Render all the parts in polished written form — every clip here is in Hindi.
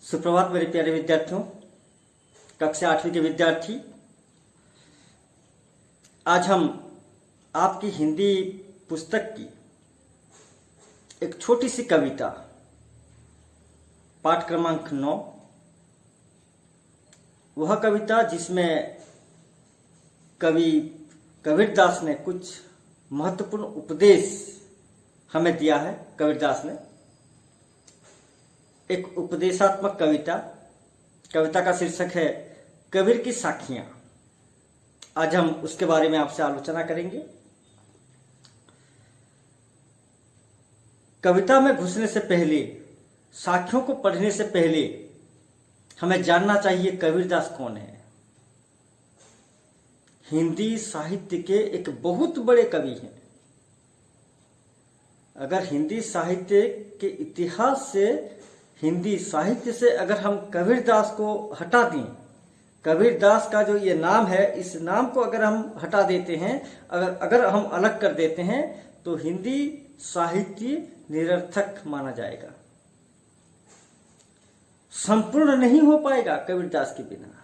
सुप्रभात मेरे प्यारे विद्यार्थियों, कक्षा 8वीं के विद्यार्थी। आज हम आपकी हिंदी पुस्तक की एक छोटी सी कविता पाठ क्रमांक 9, वह कविता जिसमें कवि कबीरदास ने कुछ महत्वपूर्ण उपदेश हमें दिया है। कबीरदास ने एक उपदेशात्मक कविता का शीर्षक है कबीर की साखियां। आज हम उसके बारे में आपसे आलोचना करेंगे। कविता में घुसने से पहले, साखियों को पढ़ने से पहले हमें जानना चाहिए कबीरदास कौन है। हिंदी साहित्य के एक बहुत बड़े कवि हैं। अगर हिंदी साहित्य के इतिहास से, हिंदी साहित्य से अगर हम कबीरदास को हटा दें, कबीरदास का जो ये नाम है, इस नाम को अगर हम हटा देते हैं, अगर हम अलग कर देते हैं, तो हिंदी साहित्य निरर्थक माना जाएगा, संपूर्ण नहीं हो पाएगा कबीरदास के बिना।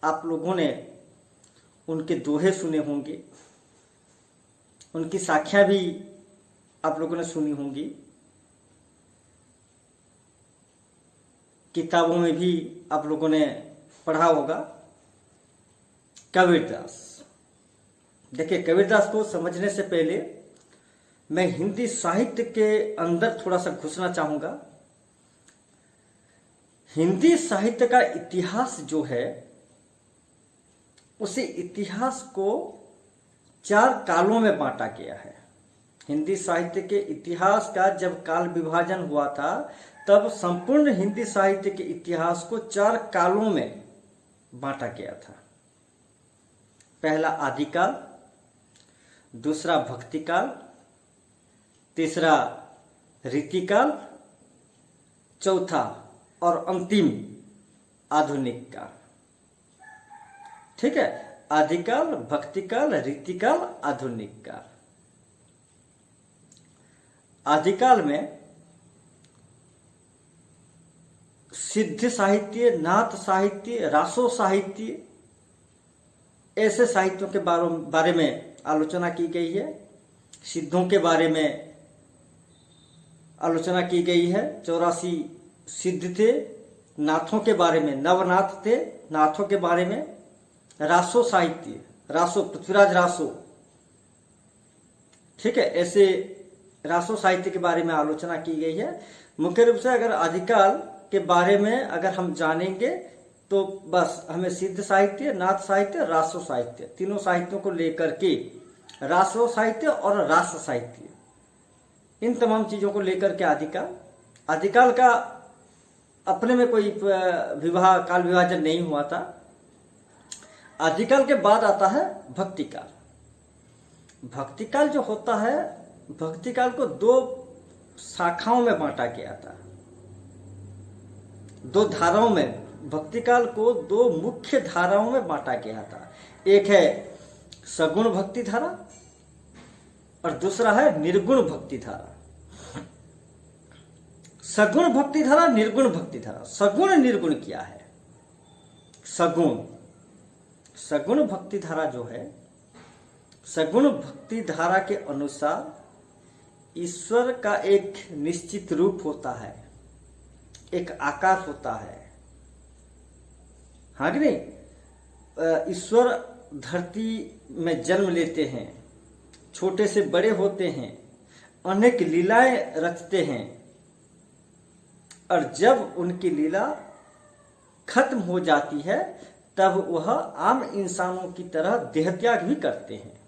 आप लोगों ने उनके दोहे सुने होंगे, उनकी साखियां भी आप लोगों ने सुनी होंगी, किताबों में भी आप लोगों ने पढ़ा होगा। कबीरदास, देखिए, कबीरदास को समझने से पहले मैं हिंदी साहित्य के अंदर थोड़ा सा घुसना चाहूंगा। हिंदी साहित्य का इतिहास जो है, उसी इतिहास को 4 कालों में बांटा गया है। हिंदी साहित्य के इतिहास का जब काल विभाजन हुआ था, तब संपूर्ण हिंदी साहित्य के इतिहास को 4 कालों में बांटा गया था। पहला आदिकाल, दूसरा भक्तिकाल, तीसरा रीतिकाल, चौथा और अंतिम आधुनिक काल। ठीक है, आदिकाल, भक्तिकाल, रीतिकाल, आधुनिक काल। आदिकाल में सिद्ध साहित्य, नाथ साहित्य, रासो साहित्य, ऐसे साहित्यों के बारे में आलोचना की गई है। सिद्धों के बारे में आलोचना की गई है। 84 सिद्ध थे। नाथों के बारे में, नवनाथ थे, नाथों के बारे में। रासो साहित्य, रासो पृथ्वीराज रासो, ठीक है, ऐसे रासो साहित्य के बारे में आलोचना की गई है। मुख्य रूप से अगर आदिकाल के बारे में अगर हम जानेंगे, तो बस हमें सिद्ध साहित्य, नाथ साहित्य, रासो साहित्य, तीनों साहित्यों को लेकर के, रासो साहित्य और रास साहित्य, इन तमाम चीजों को लेकर के आदिकाल का अपने में कोई काल विभाजन नहीं हुआ था। आदिकाल के बाद आता है भक्तिकाल। भक्तिकाल जो होता है, भक्तिकाल को 2 शाखाओं में बांटा गया था, 2 धाराओं में। भक्तिकाल को 2 मुख्य धाराओं में बांटा गया था। एक है सगुण भक्ति धारा और दूसरा है निर्गुण भक्ति धारा। सगुण भक्ति धारा, निर्गुण भक्ति धारा। सगुण निर्गुण क्या है? सगुण भक्ति धारा जो है, सगुण भक्ति धारा के अनुसार ईश्वर का एक निश्चित रूप होता है, एक आकार होता है, हाँ कि नहीं? ईश्वर धरती में जन्म लेते हैं, छोटे से बड़े होते हैं, अनेक लीलाएं रचते हैं, और जब उनकी लीला खत्म हो जाती है, तब वह आम इंसानों की तरह देहत्याग भी करते हैं।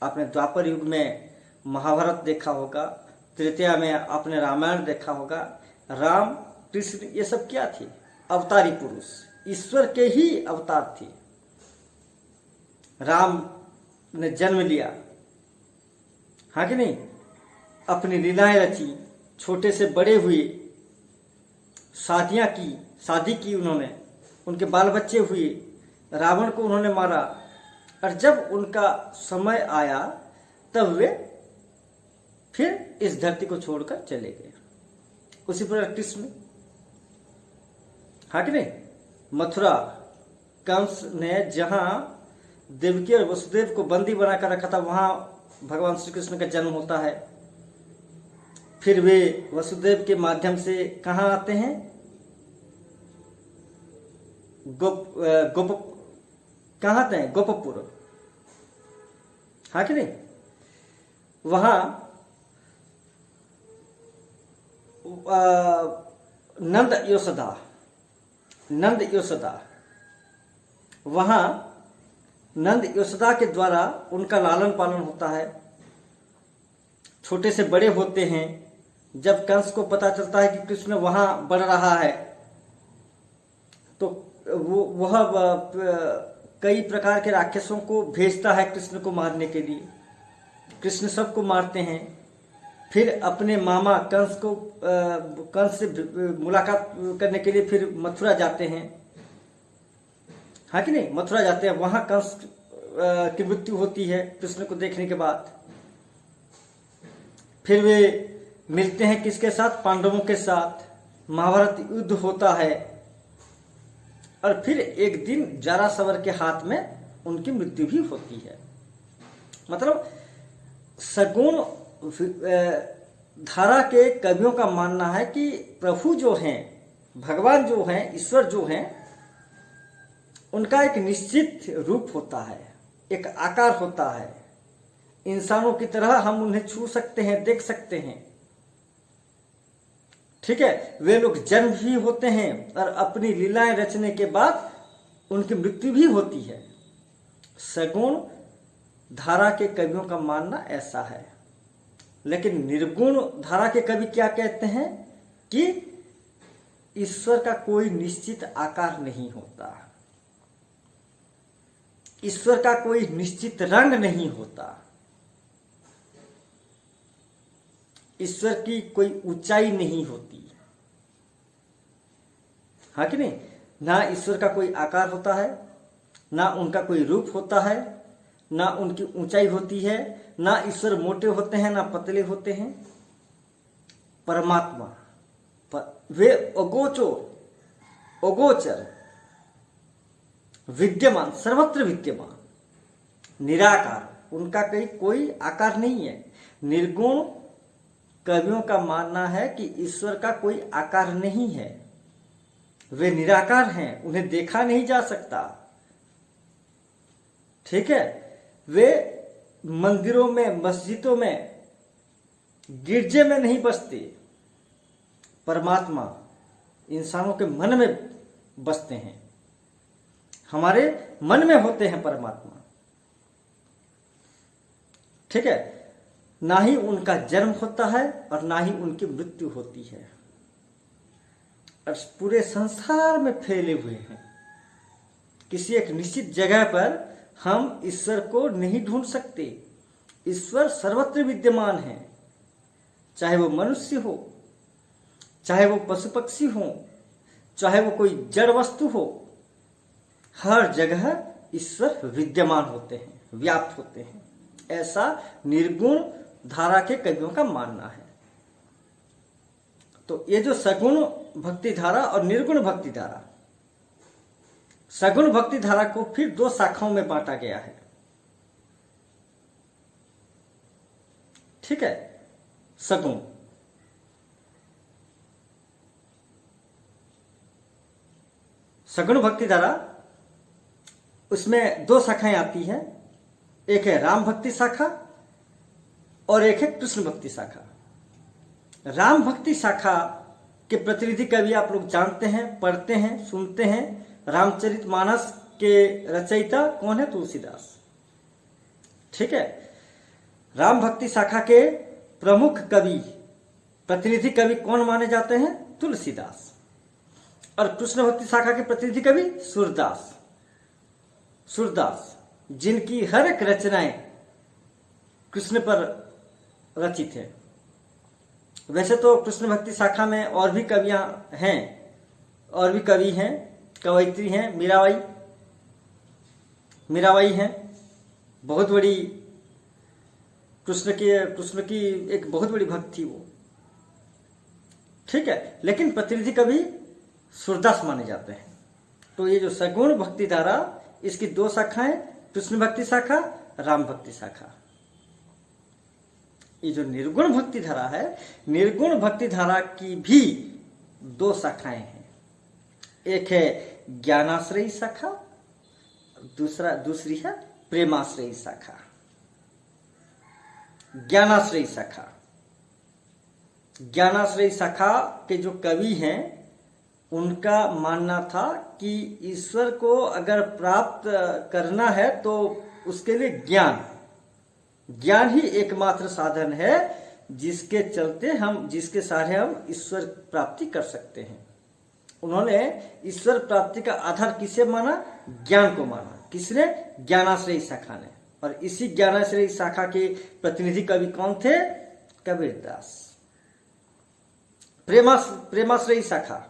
आपने द्वापर युग में महाभारत देखा होगा, तृतीया में आपने रामायण देखा होगा। राम, कृष्ण, ये सब क्या थे? अवतारी पुरुष, ईश्वर के ही अवतार थे। राम ने जन्म लिया, हाँ कि नहीं? अपनी लीलाएं रची, छोटे से बड़े हुए, शादी की उन्होंने, उनके बाल बच्चे हुए, रावण को उन्होंने मारा, और जब उनका समय आया तब वे फिर इस धरती को छोड़कर चले गए। उसी प्रकार कृष्ण, हाँ कि नहीं। मथुरा, कंस ने जहां देवकी और वसुदेव को बंदी बनाकर रखा था, वहां भगवान श्री कृष्ण का जन्म होता है। फिर वे वसुदेव के माध्यम से कहाँ आते हैं, गोप कहाँ आते हैं, गोपपुर, हाँ कि नहीं। वहां नंद यशोदा, वहां नंद यशोदा के द्वारा उनका लालन पालन होता है, छोटे से बड़े होते हैं। जब कंस को पता चलता है कि कृष्ण वहां बढ़ रहा है, तो वह कई प्रकार के राक्षसों को भेजता है कृष्ण को मारने के लिए। कृष्ण सबको मारते हैं। फिर अपने मामा कंस से मुलाकात करने के लिए फिर मथुरा जाते हैं, हाँ कि नहीं। मथुरा जाते हैं, वहां कंस की मृत्यु होती है कृष्ण को देखने के बाद। फिर वे मिलते हैं किसके साथ, पांडवों के साथ। महाभारत युद्ध होता है और फिर एक दिन जारासवर के हाथ में उनकी मृत्यु भी होती है। मतलब सगुण धारा के कवियों का मानना है कि प्रभु जो हैं, भगवान जो हैं, ईश्वर जो हैं, उनका एक निश्चित रूप होता है, एक आकार होता है। इंसानों की तरह हम उन्हें छू सकते हैं, देख सकते हैं, ठीक है। वे लोग जन्म भी होते हैं और अपनी लीलाएं रचने के बाद उनकी मृत्यु भी होती है। सगुण धारा के कवियों का मानना ऐसा है। लेकिन निर्गुण धारा के कवि क्या कहते हैं कि ईश्वर का कोई निश्चित आकार नहीं होता, ईश्वर का कोई निश्चित रंग नहीं होता, ईश्वर की कोई ऊंचाई नहीं होती, हाँ कि नहीं। ना ईश्वर का कोई आकार होता है, ना उनका कोई रूप होता है, ना उनकी ऊंचाई होती है, ना ईश्वर मोटे होते हैं, ना पतले होते हैं। परमात्मा वे अगोचर, विद्यमान, सर्वत्र विद्यमान, निराकार, उनका कोई आकार नहीं है। निर्गुण कवियों का मानना है कि ईश्वर का कोई आकार नहीं है, वे निराकार हैं, उन्हें देखा नहीं जा सकता, ठीक है। वे मंदिरों में, मस्जिदों में, गिरजे में नहीं बसते। परमात्मा इंसानों के मन में बसते हैं, हमारे मन में होते हैं परमात्मा, ठीक है। ना ही उनका जन्म होता है और ना ही उनकी मृत्यु होती है, और पूरे संसार में फैले हुए हैं। किसी एक निश्चित जगह पर हम ईश्वर को नहीं ढूंढ सकते। ईश्वर सर्वत्र विद्यमान है, चाहे वो मनुष्य हो, चाहे वो पशु पक्षी हो, चाहे वो कोई जड़ वस्तु हो, हर जगह ईश्वर विद्यमान होते हैं, व्याप्त होते हैं। ऐसा निर्गुण धारा के कवियों का मानना है। तो ये जो सगुण भक्ति धारा और निर्गुण भक्ति धारा, सगुण भक्ति धारा को फिर दो शाखाओं में बांटा गया है, ठीक है। सगुण भक्ति धारा, उसमें दो शाखाएं आती हैं, एक है राम भक्ति शाखा और एक है कृष्ण भक्ति शाखा। राम भक्ति शाखा के प्रतिनिधि कवि आप लोग जानते हैं, पढ़ते हैं, सुनते हैं। रामचरितमानस के रचयिता कौन है? तुलसीदास, ठीक है। राम भक्ति शाखा के प्रमुख कवि, प्रतिनिधि कवि कौन माने जाते हैं? तुलसीदास। और कृष्ण भक्ति शाखा के प्रतिनिधि कवि सूरदास, जिनकी हर एक रचनाएं कृष्ण पर रचित है। वैसे तो कृष्ण भक्ति शाखा में और भी कवियां हैं, और भी कवि हैं, कवयित्री हैं। मीराबाई हैं, बहुत बड़ी कृष्ण की एक बहुत बड़ी भक्त थी वो, ठीक है। लेकिन प्रतिनिधि कवि सूरदास माने जाते हैं। तो ये जो सगुण भक्ति धारा, इसकी दो शाखाएं, कृष्ण भक्ति शाखा, राम भक्ति शाखा। ये जो निर्गुण भक्ति धारा है, निर्गुण भक्ति धारा की भी दो शाखाएं हैं। एक है ज्ञानाश्रयी शाखा, दूसरी है प्रेमाश्रयी शाखा। ज्ञानाश्रयी शाखा, ज्ञानाश्रयी शाखा के जो कवि हैं उनका मानना था कि ईश्वर को अगर प्राप्त करना है तो उसके लिए ज्ञान ही एकमात्र साधन है जिसके चलते जिसके सहारे हम ईश्वर प्राप्ति कर सकते हैं। उन्होंने ईश्वर प्राप्ति का आधार किसे माना? ज्ञान को माना। किसने? ज्ञानाश्रयी शाखा ने। और इसी ज्ञानाश्रयी शाखा के प्रतिनिधि कवि कौन थे? कबीरदास। प्रेमाश्रयी शाखा,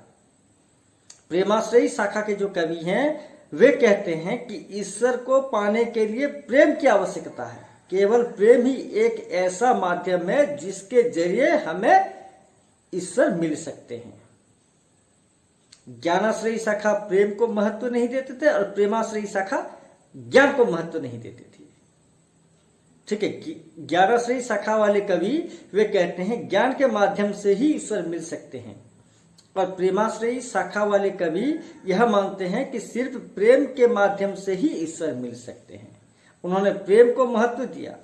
प्रेमाश्रयी शाखा के जो कवि हैं वे कहते हैं कि ईश्वर को पाने के लिए प्रेम की आवश्यकता है। केवल प्रेम ही एक ऐसा माध्यम है जिसके जरिए हमें ईश्वर मिल सकते हैं। ज्ञानाश्रयी शाखा प्रेम को महत्व नहीं देते थे और प्रेमाश्रयी शाखा ज्ञान को महत्व नहीं देती थी। ठीक है, ज्ञानाश्रयी शाखा वाले कवि वे कहते हैं ज्ञान के माध्यम से ही ईश्वर मिल सकते हैं, और प्रेमाश्रयी शाखा वाले कवि यह मानते हैं कि सिर्फ प्रेम के माध्यम से ही ईश्वर मिल सकते हैं। उन्होंने प्रेम को महत्व दिया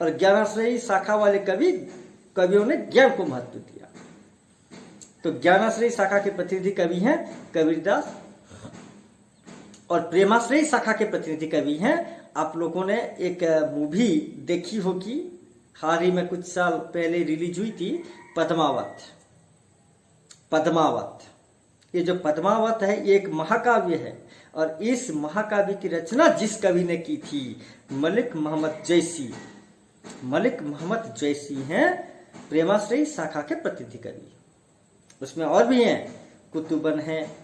और ज्ञानाश्रयी शाखा वाले कवियों ने ज्ञान को महत्व दिया। तो ज्ञानाश्रयी शाखा के प्रतिनिधि कवि हैं कबीरदास और प्रेमाश्रयी शाखा के प्रतिनिधि कवि हैं, आप लोगों ने एक मूवी देखी होगी, हाल ही में कुछ साल पहले रिलीज हुई थी, पद्मावत। ये जो पद्मावत है ये एक महाकाव्य है और इस महाकाव्य की रचना जिस कवि ने की थी मलिक मोहम्मद जैसी हैं प्रेमाश्रयी शाखा के प्रतिनिधि कवि। उसमें और भी हैं, कुतुबन हैं,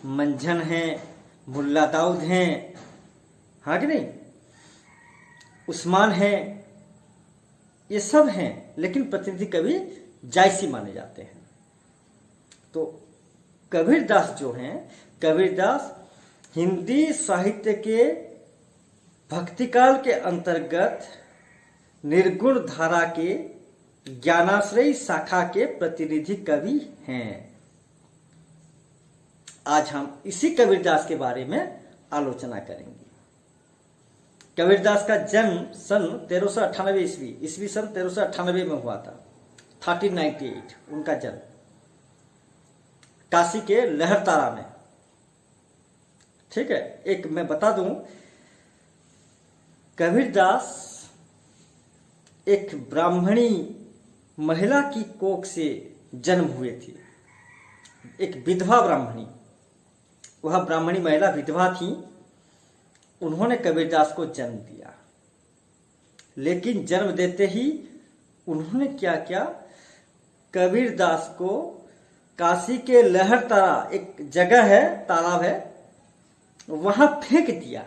मंझन हैं, मुल्ला दाऊद हैं, हाँ कि नहीं, उस्मान हैं, ये सब हैं, लेकिन प्रतिनिधि कवि जायसी माने जाते हैं। तो कबीरदास जो हैं, कबीरदास हिंदी साहित्य के भक्तिकाल के अंतर्गत निर्गुण धारा के ज्ञानाश्रयी शाखा के प्रतिनिधि कवि हैं। आज हम इसी कबीरदास के बारे में आलोचना करेंगे। कबीरदास का जन्म सन 1398 ईस्वी सन 1398 में हुआ था, 1398 उनका जन्म काशी के लहरतारा में। ठीक है, एक मैं बता दूं, कबीरदास एक ब्राह्मणी महिला की कोख से जन्म हुए थे, एक विधवा ब्राह्मणी। वह ब्राह्मणी महिला विधवा थी, उन्होंने कबीरदास को जन्म दिया। लेकिन जन्म देते ही उन्होंने क्या किया, कबीरदास को काशी के लहरतारा, एक जगह है, तालाब है, वहां फेंक दिया।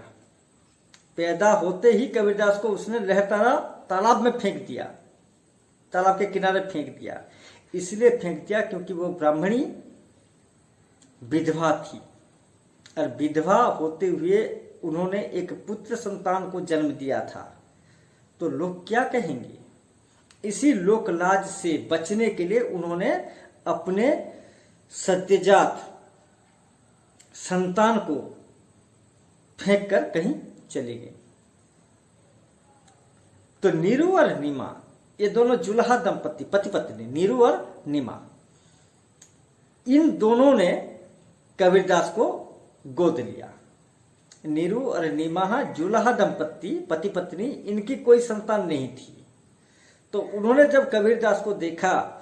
पैदा होते ही कबीरदास को उसने लहरतारा तालाब में फेंक दिया, तालाब के किनारे फेंक दिया। इसलिए फेंक दिया क्योंकि वो ब्राह्मणी विधवा थी और विधवा होते हुए उन्होंने एक पुत्र संतान को जन्म दिया था। तो लोग क्या कहेंगे, इसी लोक लाज से बचने के लिए उन्होंने अपने सद्यजात संतान को फेंक कर कहीं चले गए। तो नीरू और नीमा, ये दोनों जुल्हा दंपति, पति पत्नी, नीरू और नीमा, इन दोनों ने कबीरदास को गोद लिया। नीरू और नीमा जुल्हा दंपति, पति पत्नी, इनकी कोई संतान नहीं थी। तो उन्होंने जब कबीरदास को देखा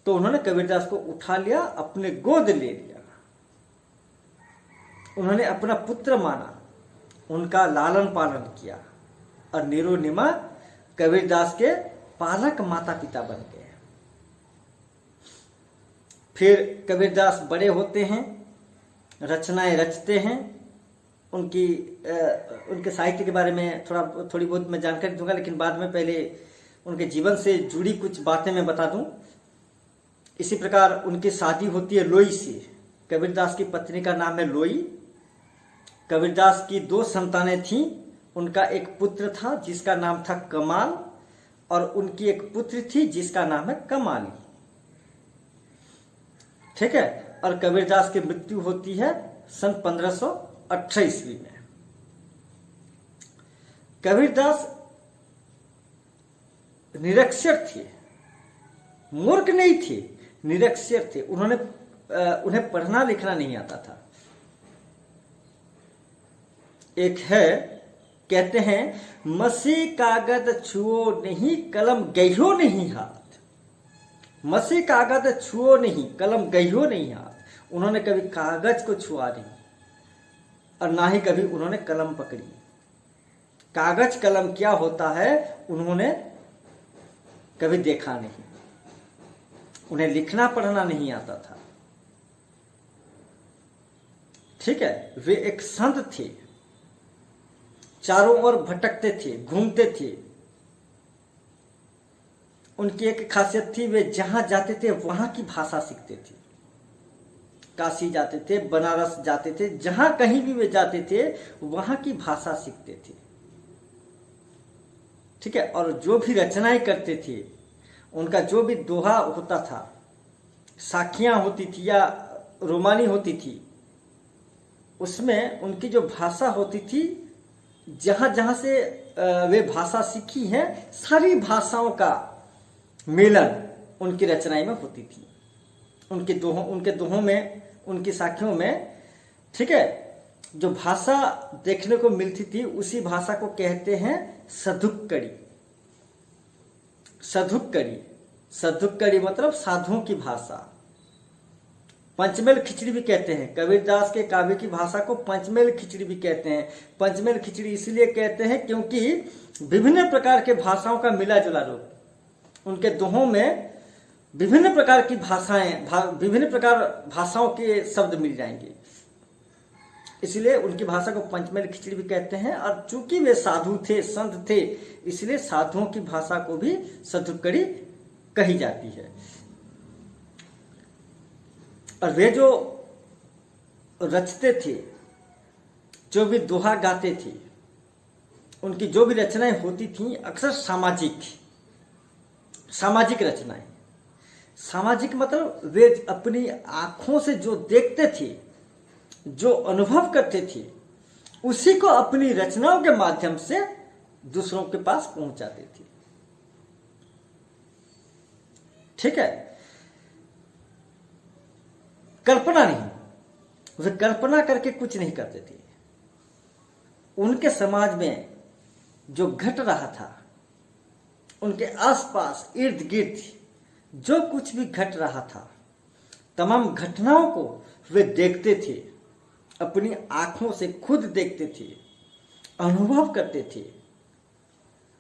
तो उन्होंने कबीरदास को उठा लिया, अपने गोद ले लिया। उन्होंने अपना पुत्र माना, उनका लालन पालन किया और नीरू नीमा कबीरदास के पालक माता पिता बन गए। फिर कबीरदास बड़े होते हैं, रचनाएं रचते हैं। उनके साहित्य के बारे में थोड़ी बहुत मैं जानकारी दूंगा, लेकिन बाद में पहले उनके जीवन से जुड़ी कुछ बातें मैं बता दूं। इसी प्रकार उनकी शादी होती है लोई से। कबीरदास की पत्नी का नाम है लोई। कबीरदास की 2 संतानें थीं। उनका एक पुत्र था जिसका नाम था कमाल, और उनकी एक पुत्री थी जिसका नाम है कमाली। ठीक है। और कबीरदास की मृत्यु होती है सन 1518 ईस्वी में। कबीरदास निरक्षर थे, मूर्ख नहीं थे, निरक्षर थे। उन्हें पढ़ना लिखना नहीं आता था। एक है, कहते हैं, मसी कागज छुओ नहीं कलम गहियो नहीं हाथ। मसी कागज छुओ नहीं कलम गहियो नहीं हाथ। उन्होंने कभी कागज को छुआ नहीं और ना ही कभी उन्होंने कलम पकड़ी। कागज कलम क्या होता है उन्होंने कभी देखा नहीं। उन्हें लिखना पढ़ना नहीं आता था। ठीक है। वे एक संत थे, चारों ओर भटकते थे, घूमते थे। उनकी एक खासियत थी, वे जहां जाते थे वहां की भाषा सीखते थे। काशी जाते थे, बनारस जाते थे, जहां कहीं भी वे जाते थे वहां की भाषा सीखते थे। ठीक है। और जो भी रचनाएं करते थे, उनका जो भी दोहा होता था, साखियां होती थी या रोमानी होती थी, उसमें उनकी जो भाषा होती थी, जहां जहां से वे भाषा सीखी हैं, सारी भाषाओं का मेलन उनकी रचनाएं में होती थी। उनके दोहों में, उनकी साखियों में। ठीक है। जो भाषा देखने को मिलती थी उसी भाषा को कहते हैं सधुक्कड़ी। सधुक्कड़ी, सधुक्कड़ी मतलब साधुओं की भाषा। पंचमेल खिचड़ी भी कहते हैं। कबीरदास के काव्य की भाषा को पंचमेल खिचड़ी भी कहते हैं। पंचमेल खिचड़ी इसलिए कहते हैं क्योंकि विभिन्न प्रकार के भाषाओं का मिला जुला रूप। उनके दोहों में विभिन्न प्रकार की विभिन्न प्रकार भाषाओं के शब्द मिल जाएंगे, इसलिए उनकी भाषा को पंचमेल खिचड़ी भी कहते हैं। और चूंकि वे साधु थे, संत थे, इसलिए साधुओं की भाषा को भी सधुक्कड़ी कही जाती है। और वे जो रचते थे, जो भी दोहा गाते थे, उनकी जो भी रचनाएं होती थीं अक्सर सामाजिक रचनाएं। सामाजिक मतलब वे अपनी आंखों से जो देखते थे, जो अनुभव करते थे, उसी को अपनी रचनाओं के माध्यम से दूसरों के पास पहुंचाते थे। ठीक है। कल्पना नहीं, वे कल्पना करके कुछ नहीं करते थे। उनके समाज में जो घट रहा था, उनके आसपास इर्द गिर्द जो कुछ भी घट रहा था, तमाम घटनाओं को वे देखते थे, अपनी आंखों से खुद देखते थे, अनुभव करते थे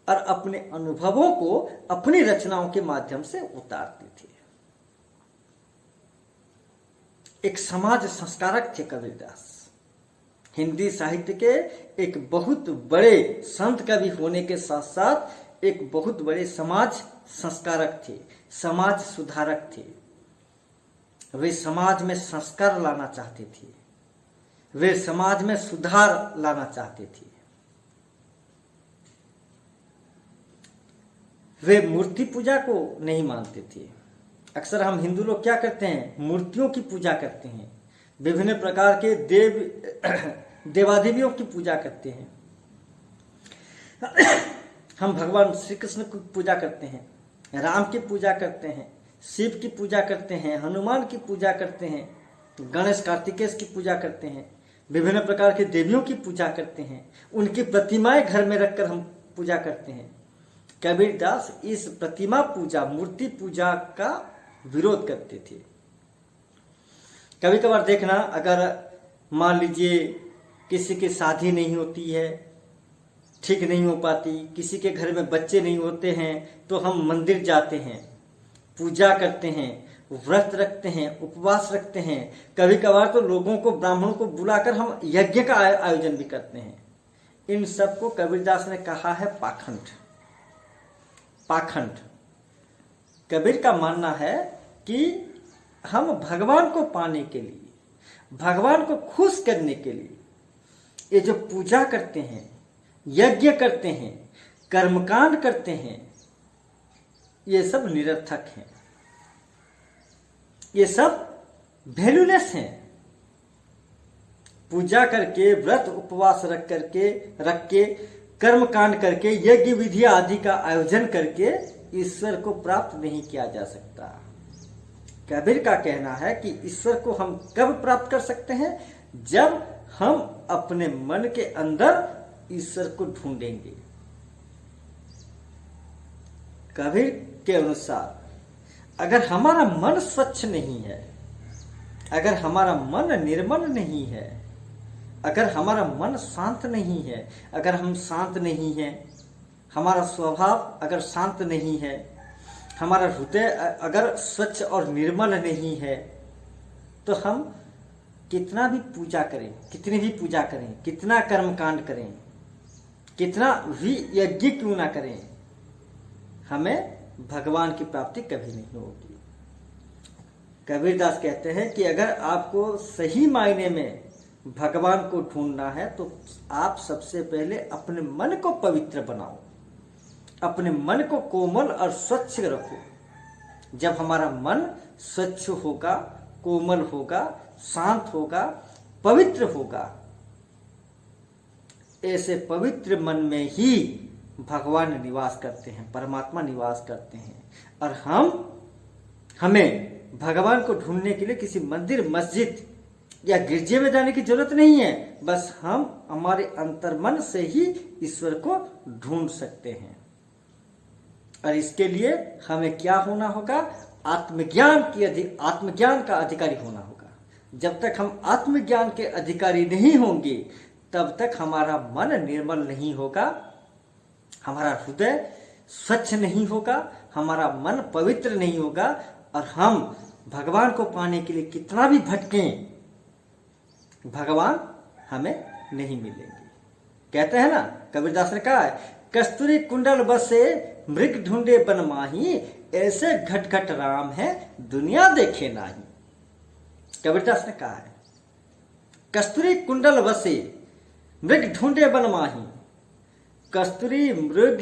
और अपने अनुभवों को अपनी रचनाओं के माध्यम से उतारते थे। एक समाज संस्कारक थे कबीरदास। हिंदी साहित्य के एक बहुत बड़े संत कवि होने के साथ साथ एक बहुत बड़े समाज संस्कारक थे, समाज सुधारक थे। वे समाज में संस्कार लाना चाहते थे, वे समाज में सुधार लाना चाहते थे। वे मूर्ति पूजा को नहीं मानते थे। अक्सर हम हिंदू लोग क्या करते हैं, मूर्तियों की पूजा करते हैं, विभिन्न प्रकार के देवादेवियों की पूजा करते हैं। हम भगवान श्री कृष्ण की पूजा करते हैं, राम की पूजा करते हैं, शिव की पूजा करते हैं, हनुमान की पूजा करते हैं, गणेश कार्तिकेय की पूजा करते हैं, विभिन्न प्रकार के देवियों की पूजा करते हैं, उनकी प्रतिमाएं घर में रखकर हम पूजा करते हैं। कबीरदास इस प्रतिमा पूजा, मूर्ति पूजा का विरोध करते थे। कभी कभार देखना, अगर मान लीजिए किसी की शादी नहीं होती है, ठीक नहीं हो पाती, किसी के घर में बच्चे नहीं होते हैं, तो हम मंदिर जाते हैं, पूजा करते हैं, व्रत रखते हैं, उपवास रखते हैं। कभी कभार तो लोगों को, ब्राह्मणों को बुलाकर हम यज्ञ का आयोजन भी करते हैं। इन सब को कबीरदास ने कहा है पाखंड। पाखंड। कबीर का मानना है कि हम भगवान को पाने के लिए, भगवान को खुश करने के लिए ये जो पूजा करते हैं, यज्ञ करते हैं, कर्मकांड करते हैं, ये सब निरर्थक हैं, ये सब वैल्यूलेस हैं। पूजा करके, व्रत उपवास रख के कर्मकांड करके, यज्ञ विधि आदि का आयोजन करके ईश्वर को प्राप्त नहीं किया जा सकता। कबीर का कहना है कि ईश्वर को हम कब प्राप्त कर सकते हैं? जब हम अपने मन के अंदर ईश्वर को ढूंढेंगे। कबीर के अनुसार अगर हमारा मन स्वच्छ नहीं है, अगर हमारा मन निर्मल नहीं है, अगर हमारा मन शांत नहीं है, अगर हम शांत नहीं हैं, हमारा स्वभाव अगर शांत नहीं है, हमारा हृदय अगर स्वच्छ और निर्मल नहीं है, तो हम कितना भी पूजा करें, कितनी भी पूजा करें, कितना कर्मकांड करें, कितना भी यज्ञ क्यों ना करें, हमें भगवान की प्राप्ति कभी नहीं होगी। कबीरदास कहते हैं कि अगर आपको सही मायने में भगवान को ढूंढना है तो आप सबसे पहले अपने मन को पवित्र बनाओ, अपने मन को कोमल और स्वच्छ रखो। जब हमारा मन स्वच्छ होगा, कोमल होगा, शांत होगा, पवित्र होगा, ऐसे पवित्र मन में ही भगवान निवास करते हैं, परमात्मा निवास करते हैं। और हमें भगवान को ढूंढने के लिए किसी मंदिर, मस्जिद या गिरजे में जाने की जरूरत नहीं है। बस हम हमारे अंतर्मन से ही ईश्वर को ढूंढ सकते हैं। और इसके लिए हमें क्या होना होगा? आत्मज्ञान का अधिकारी होना होगा। जब तक हम आत्मज्ञान के अधिकारी नहीं होंगे तब तक हमारा मन निर्मल नहीं होगा, हमारा हृदय स्वच्छ नहीं होगा, हमारा मन पवित्र नहीं होगा, और हम भगवान को पाने के लिए कितना भी भटकें, भगवान हमें नहीं मिलेंगे। कहते हैं ना, कबीरदास ने कहा है, कस्तूरी कुंडल बसे मृग ढूंढे बन माही, ऐसे घट घट राम है दुनिया देखे नाही। कबीरदास ने कहा है, कस्तूरी कुंडल बसे मृग ढूंढे बन माही। कस्तूरी मृग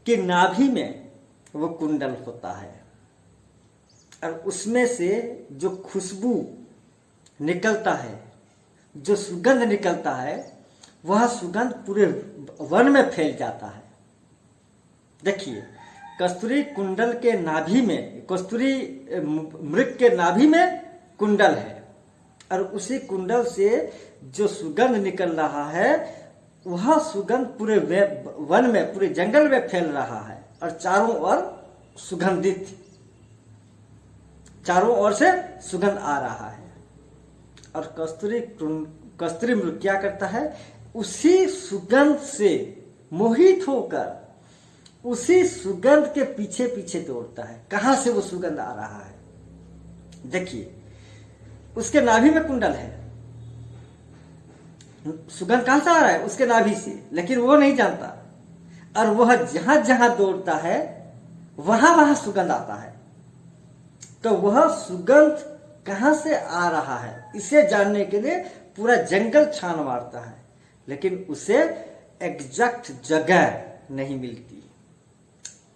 की नाभि में वो कुंडल होता है, और उसमें से जो खुशबू निकलता है, जो सुगंध निकलता है, वह सुगंध पूरे वन में फैल जाता है। देखिए, कस्तूरी कुंडल के नाभि में, कस्तूरी मृग के नाभि में कुंडल है, और उसी कुंडल से जो सुगंध निकल रहा है, वह सुगंध पूरे वन में, पूरे जंगल में फैल रहा है, और चारों ओर सुगंधित, चारों ओर से सुगंध आ रहा है। और कस्तूरी मृग क्या करता है? उसी सुगंध से मोहित होकर उसी सुगंध के पीछे पीछे दौड़ता है। कहां से वो सुगंध आ रहा है? देखिए, उसके नाभि में कुंडल है, सुगंध कहां से आ रहा है? उसके नाभि से, लेकिन वो नहीं जानता। और वह जहां जहां दौड़ता है वहां वहां सुगंध आता है। तो वह सुगंध कहां से आ रहा है, इसे जानने के लिए पूरा जंगल छान मारता है, लेकिन उसे एग्जैक्ट जगह नहीं मिलती।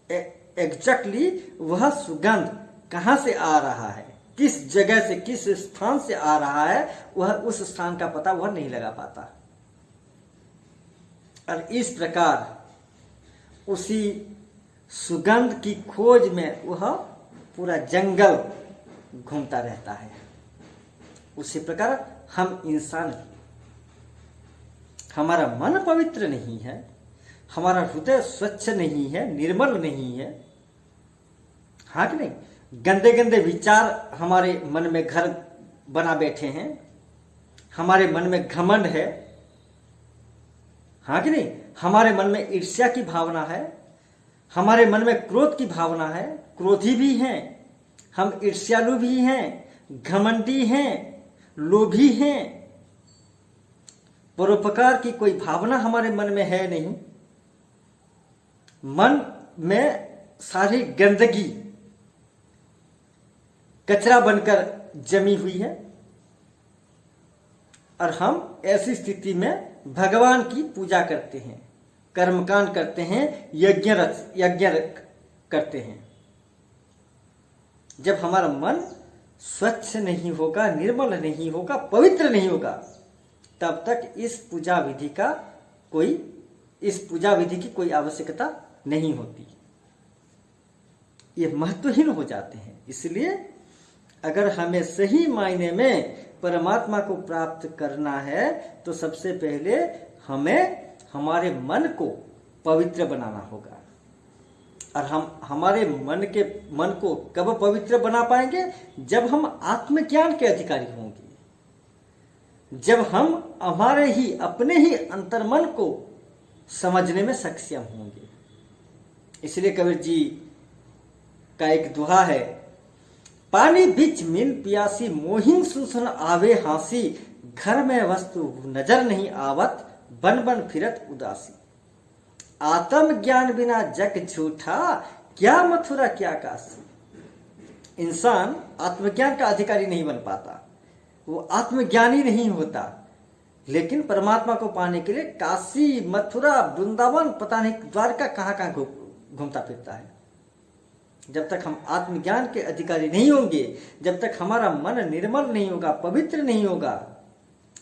एग्जैक्टली वह सुगंध कहां से आ रहा है, किस जगह से, किस स्थान से आ रहा है, वह उस स्थान का पता वह नहीं लगा पाता। और इस प्रकार उसी सुगंध की खोज में वह पूरा जंगल घूमता रहता है। उसी प्रकार हम इंसान, हमारा मन पवित्र नहीं है, हमारा हृदय स्वच्छ नहीं है, निर्मल नहीं है, हाँ कि नहीं? गंदे गंदे विचार हमारे मन में घर बना बैठे हैं, हमारे मन में घमंड है, हाँ कि नहीं? हमारे मन में ईर्ष्या की भावना है, हमारे मन में क्रोध की भावना है, क्रोधी भी हैं, हम ईर्ष्यालु भी हैं, घमंडी हैं, लोभी हैं, परोपकार की कोई भावना हमारे मन में है नहीं। मन में सारी गंदगी कचरा बनकर जमी हुई है, और हम ऐसी स्थिति में भगवान की पूजा करते हैं, कर्मकांड करते हैं, यज्ञ करते हैं। जब हमारा मन स्वच्छ नहीं होगा, निर्मल नहीं होगा, पवित्र नहीं होगा, तब तक इस पूजा विधि की कोई आवश्यकता नहीं होती। ये महत्वहीन हो जाते हैं। इसलिए अगर हमें सही मायने में परमात्मा को प्राप्त करना है तो सबसे पहले हमें हमारे मन को पवित्र बनाना होगा। और हम हमारे मन को कब पवित्र बना पाएंगे? जब हम आत्मज्ञान के अधिकारी होंगे, जब हम अपने ही अंतर्मन को समझने में सक्षम होंगे। इसलिए कबीर जी का एक दोहा है, पानी बिच मिल पियासी, मोहिन सुसन आवे हांसी, घर में वस्तु नजर नहीं आवत, बन बन फिरत उदासी। आत्म ज्ञान बिना जग झूठा, क्या मथुरा क्या काशी। इंसान आत्मज्ञान का अधिकारी नहीं बन पाता, वो आत्मज्ञानी नहीं होता, लेकिन परमात्मा को पाने के लिए काशी, मथुरा, वृंदावन, पता नहीं द्वारका कहाँ घूमता फिरता है। जब तक हम आत्मज्ञान के अधिकारी नहीं होंगे, जब तक हमारा मन निर्मल नहीं होगा, पवित्र नहीं होगा,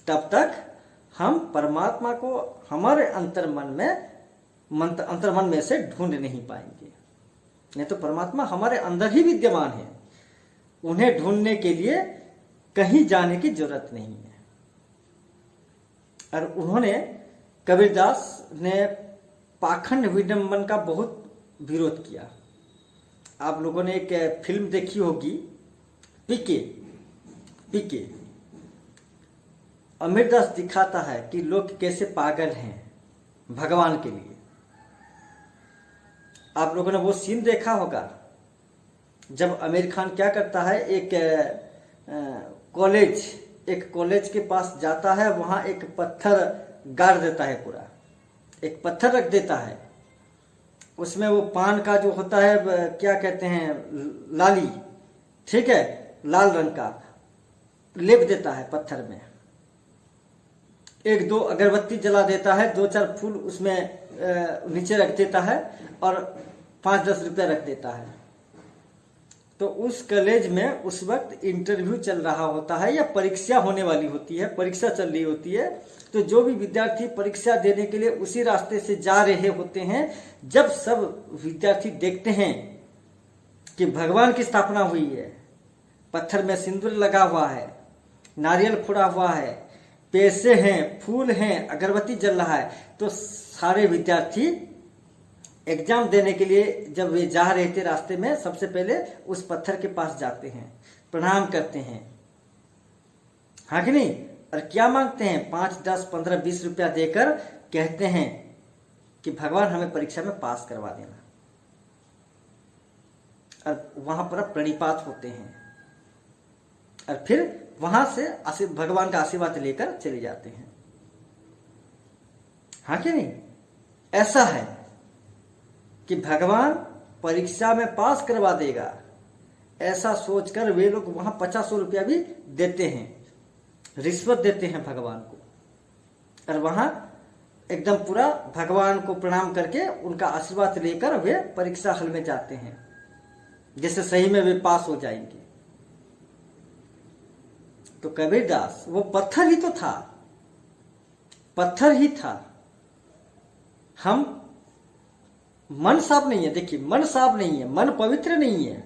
तब तक हम परमात्मा को हमारे अंतर्मन में से ढूंढ नहीं पाएंगे। नहीं तो परमात्मा हमारे अंदर ही विद्यमान है, उन्हें ढूंढने के लिए कहीं जाने की जरूरत नहीं है। और उन्होंने, कबीरदास ने पाखंड विडंबन का बहुत विरोध किया। आप लोगों ने एक फिल्म देखी होगी, पीके। अमीरदास दिखाता है कि लोग कैसे पागल हैं भगवान के लिए। आप लोगों ने वो सीन देखा होगा जब आमिर खान क्या करता है, एक कॉलेज के पास जाता है, वहां एक पत्थर गाड़ देता है, पूरा एक पत्थर रख देता है, उसमें वो पान का जो होता है, क्या कहते हैं, लाली, ठीक है, लाल रंग का लेप देता है पत्थर में, एक दो अगरबत्ती जला देता है, दो चार फूल उसमें नीचे रख देता है और 5-10 रुपया रख देता है। तो उस कॉलेज में उस वक्त इंटरव्यू चल रहा होता है या परीक्षा होने वाली होती है, परीक्षा चल रही होती है। तो जो भी विद्यार्थी परीक्षा देने के लिए उसी रास्ते से जा रहे होते हैं, जब सब विद्यार्थी देखते हैं कि भगवान की स्थापना हुई है, पत्थर में सिंदूर लगा हुआ है, नारियल फोड़ा हुआ है, पैसे हैं, फूल हैं, अगरबत्ती जल रहा है, तो सारे विद्यार्थी एग्जाम देने के लिए जब वे जा रहे थे रास्ते में, सबसे पहले उस पत्थर के पास जाते हैं, प्रणाम करते हैं, हाँ कि नहीं, और क्या मांगते हैं, 5, 10, 15, 20 रुपया देकर कहते हैं कि भगवान हमें परीक्षा में पास करवा देना। और वहां पर प्रणिपात होते हैं और फिर वहां से भगवान का आशीर्वाद लेकर चले जाते हैं, हाँ कि नहीं। ऐसा है कि भगवान परीक्षा में पास करवा देगा, ऐसा सोचकर वे लोग वहां 50 रुपया भी देते हैं, रिश्वत देते हैं भगवान को, और वहां एकदम पूरा भगवान को प्रणाम करके उनका आशीर्वाद लेकर वे परीक्षा हॉल में जाते हैं, जिससे सही में वे पास हो जाएंगे। तो कबीरदास वो पत्थर ही तो था, पत्थर ही था। हम मन साफ नहीं है, देखिए मन साफ नहीं है, मन पवित्र नहीं है,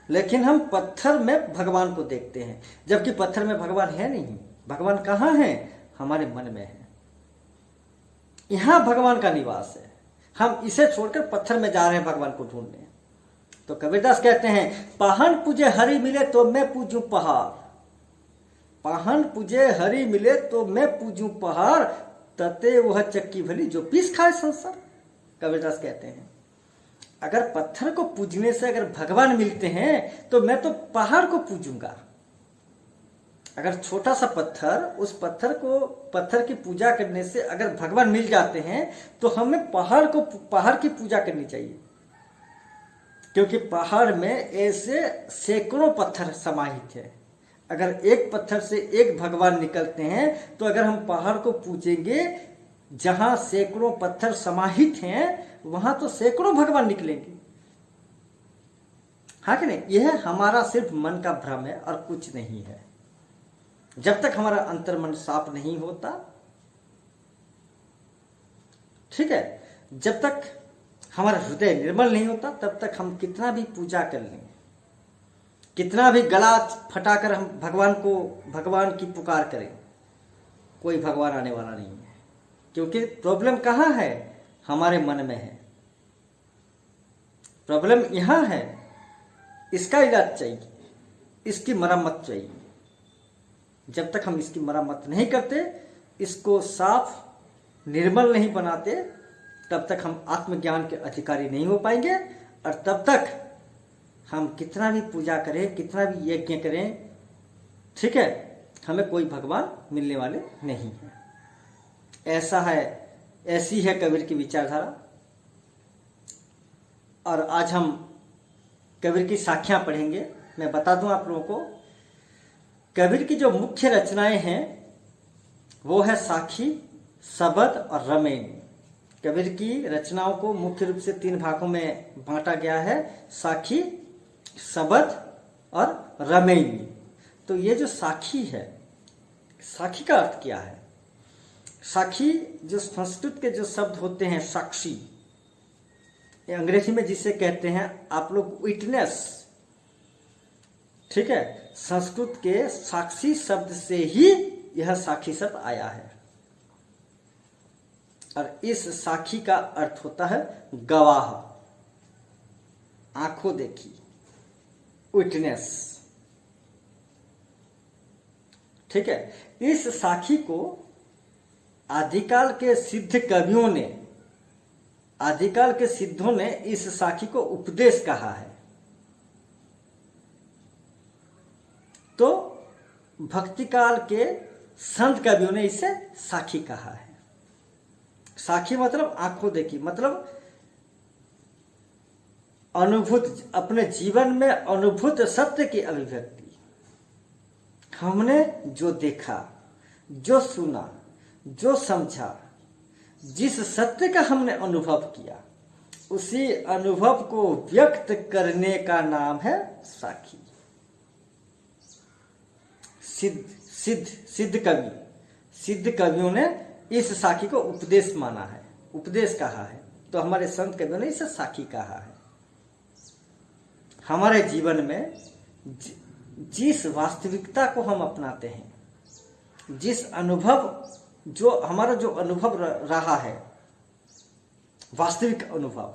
लेकिन हम पत्थर में भगवान को देखते हैं, जबकि पत्थर में भगवान है नहीं। भगवान कहाँ है? हमारे मन में है, यहां भगवान का निवास है। हम इसे छोड़कर पत्थर में जा रहे हैं भगवान को ढूंढने। तो कबीरदास कहते हैं, पाहन पूजे हरि मिले तो मैं पूजूं पहाड़, पाहन पूजे हरि मिले तो मैं पूजूं पहाड़, तते वह चक्की भली जो पीस खाए संसार। कबीरदास कहते हैं, अगर पत्थर को पूजने से अगर भगवान मिलते हैं तो मैं तो पहाड़ को पूजूंगा। अगर छोटा सा पत्थर, उस पत्थर की पूजा करने से अगर भगवान मिल जाते हैं तो हमें पहाड़ की पूजा करनी चाहिए। क्योंकि पहाड़ में ऐसे सैकड़ों पत्थर समाहित है। अगर एक पत्थर से एक भगवान निकलते हैं तो अगर हम पहाड़ को पूजेंगे जहां सैकड़ों पत्थर समाहित हैं वहां तो सैकड़ों भगवान निकलेंगे। हाँ कि नहीं? यह हमारा सिर्फ मन का भ्रम है और कुछ नहीं है। जब तक हमारा अंतर्मन साफ नहीं होता, ठीक है, जब तक हमारा हृदय निर्मल नहीं होता, तब तक हम कितना भी पूजा कर लें, कितना भी गला फटाकर हम भगवान की पुकार करें, कोई भगवान आने वाला नहीं है। क्योंकि प्रॉब्लम कहाँ है? हमारे मन में है। प्रॉब्लम यहां है। इसका इलाज चाहिए, इसकी मरम्मत चाहिए। जब तक हम इसकी मरम्मत नहीं करते, इसको साफ निर्मल नहीं बनाते, तब तक हम आत्मज्ञान के अधिकारी नहीं हो पाएंगे। और तब तक हम कितना भी पूजा करें, कितना भी यज्ञ करें, ठीक है, हमें कोई भगवान मिलने वाले नहीं है। ऐसा है, ऐसी है कबीर की विचारधारा। और आज हम कबीर की साखियां पढ़ेंगे। मैं बता दूं आप लोगों को, कबीर की जो मुख्य रचनाएं हैं वो है साखी, सबद और रमैनी। कबीर की रचनाओं को मुख्य रूप से 3 भागों में बांटा गया है, साखी, सबद और रमैनी। तो ये जो साखी है, साखी का अर्थ क्या है? साखी जो संस्कृत के जो शब्द होते हैं, साक्षी, अंग्रेजी में जिसे कहते हैं आप लोग विटनेस, ठीक है, संस्कृत के साक्षी शब्द से ही यह साखी शब्द आया है। और इस साखी का अर्थ होता है गवाह, आंखों देखी, विटनेस, ठीक है। इस साखी को आदिकाल के सिद्ध कवियों ने, आदिकाल के सिद्धों ने इस साखी को उपदेश कहा है। तो भक्ति काल के संत कवियों ने इसे साखी कहा है। साखी मतलब आंखों देखी, मतलब अनुभूत, अपने जीवन में अनुभूत सत्य की अभिव्यक्ति। हमने जो देखा, जो सुना, जो समझा, जिस सत्य का हमने अनुभव किया, उसी अनुभव को व्यक्त करने का नाम है साखी। सिद्ध कवियों ने इस साखी को उपदेश माना है, उपदेश कहा है। तो हमारे संत कवियों ने इसे साखी कहा है। हमारे जीवन में जिस वास्तविकता को हम अपनाते हैं, जिस अनुभव, जो हमारा जो अनुभव रहा है, वास्तविक अनुभव,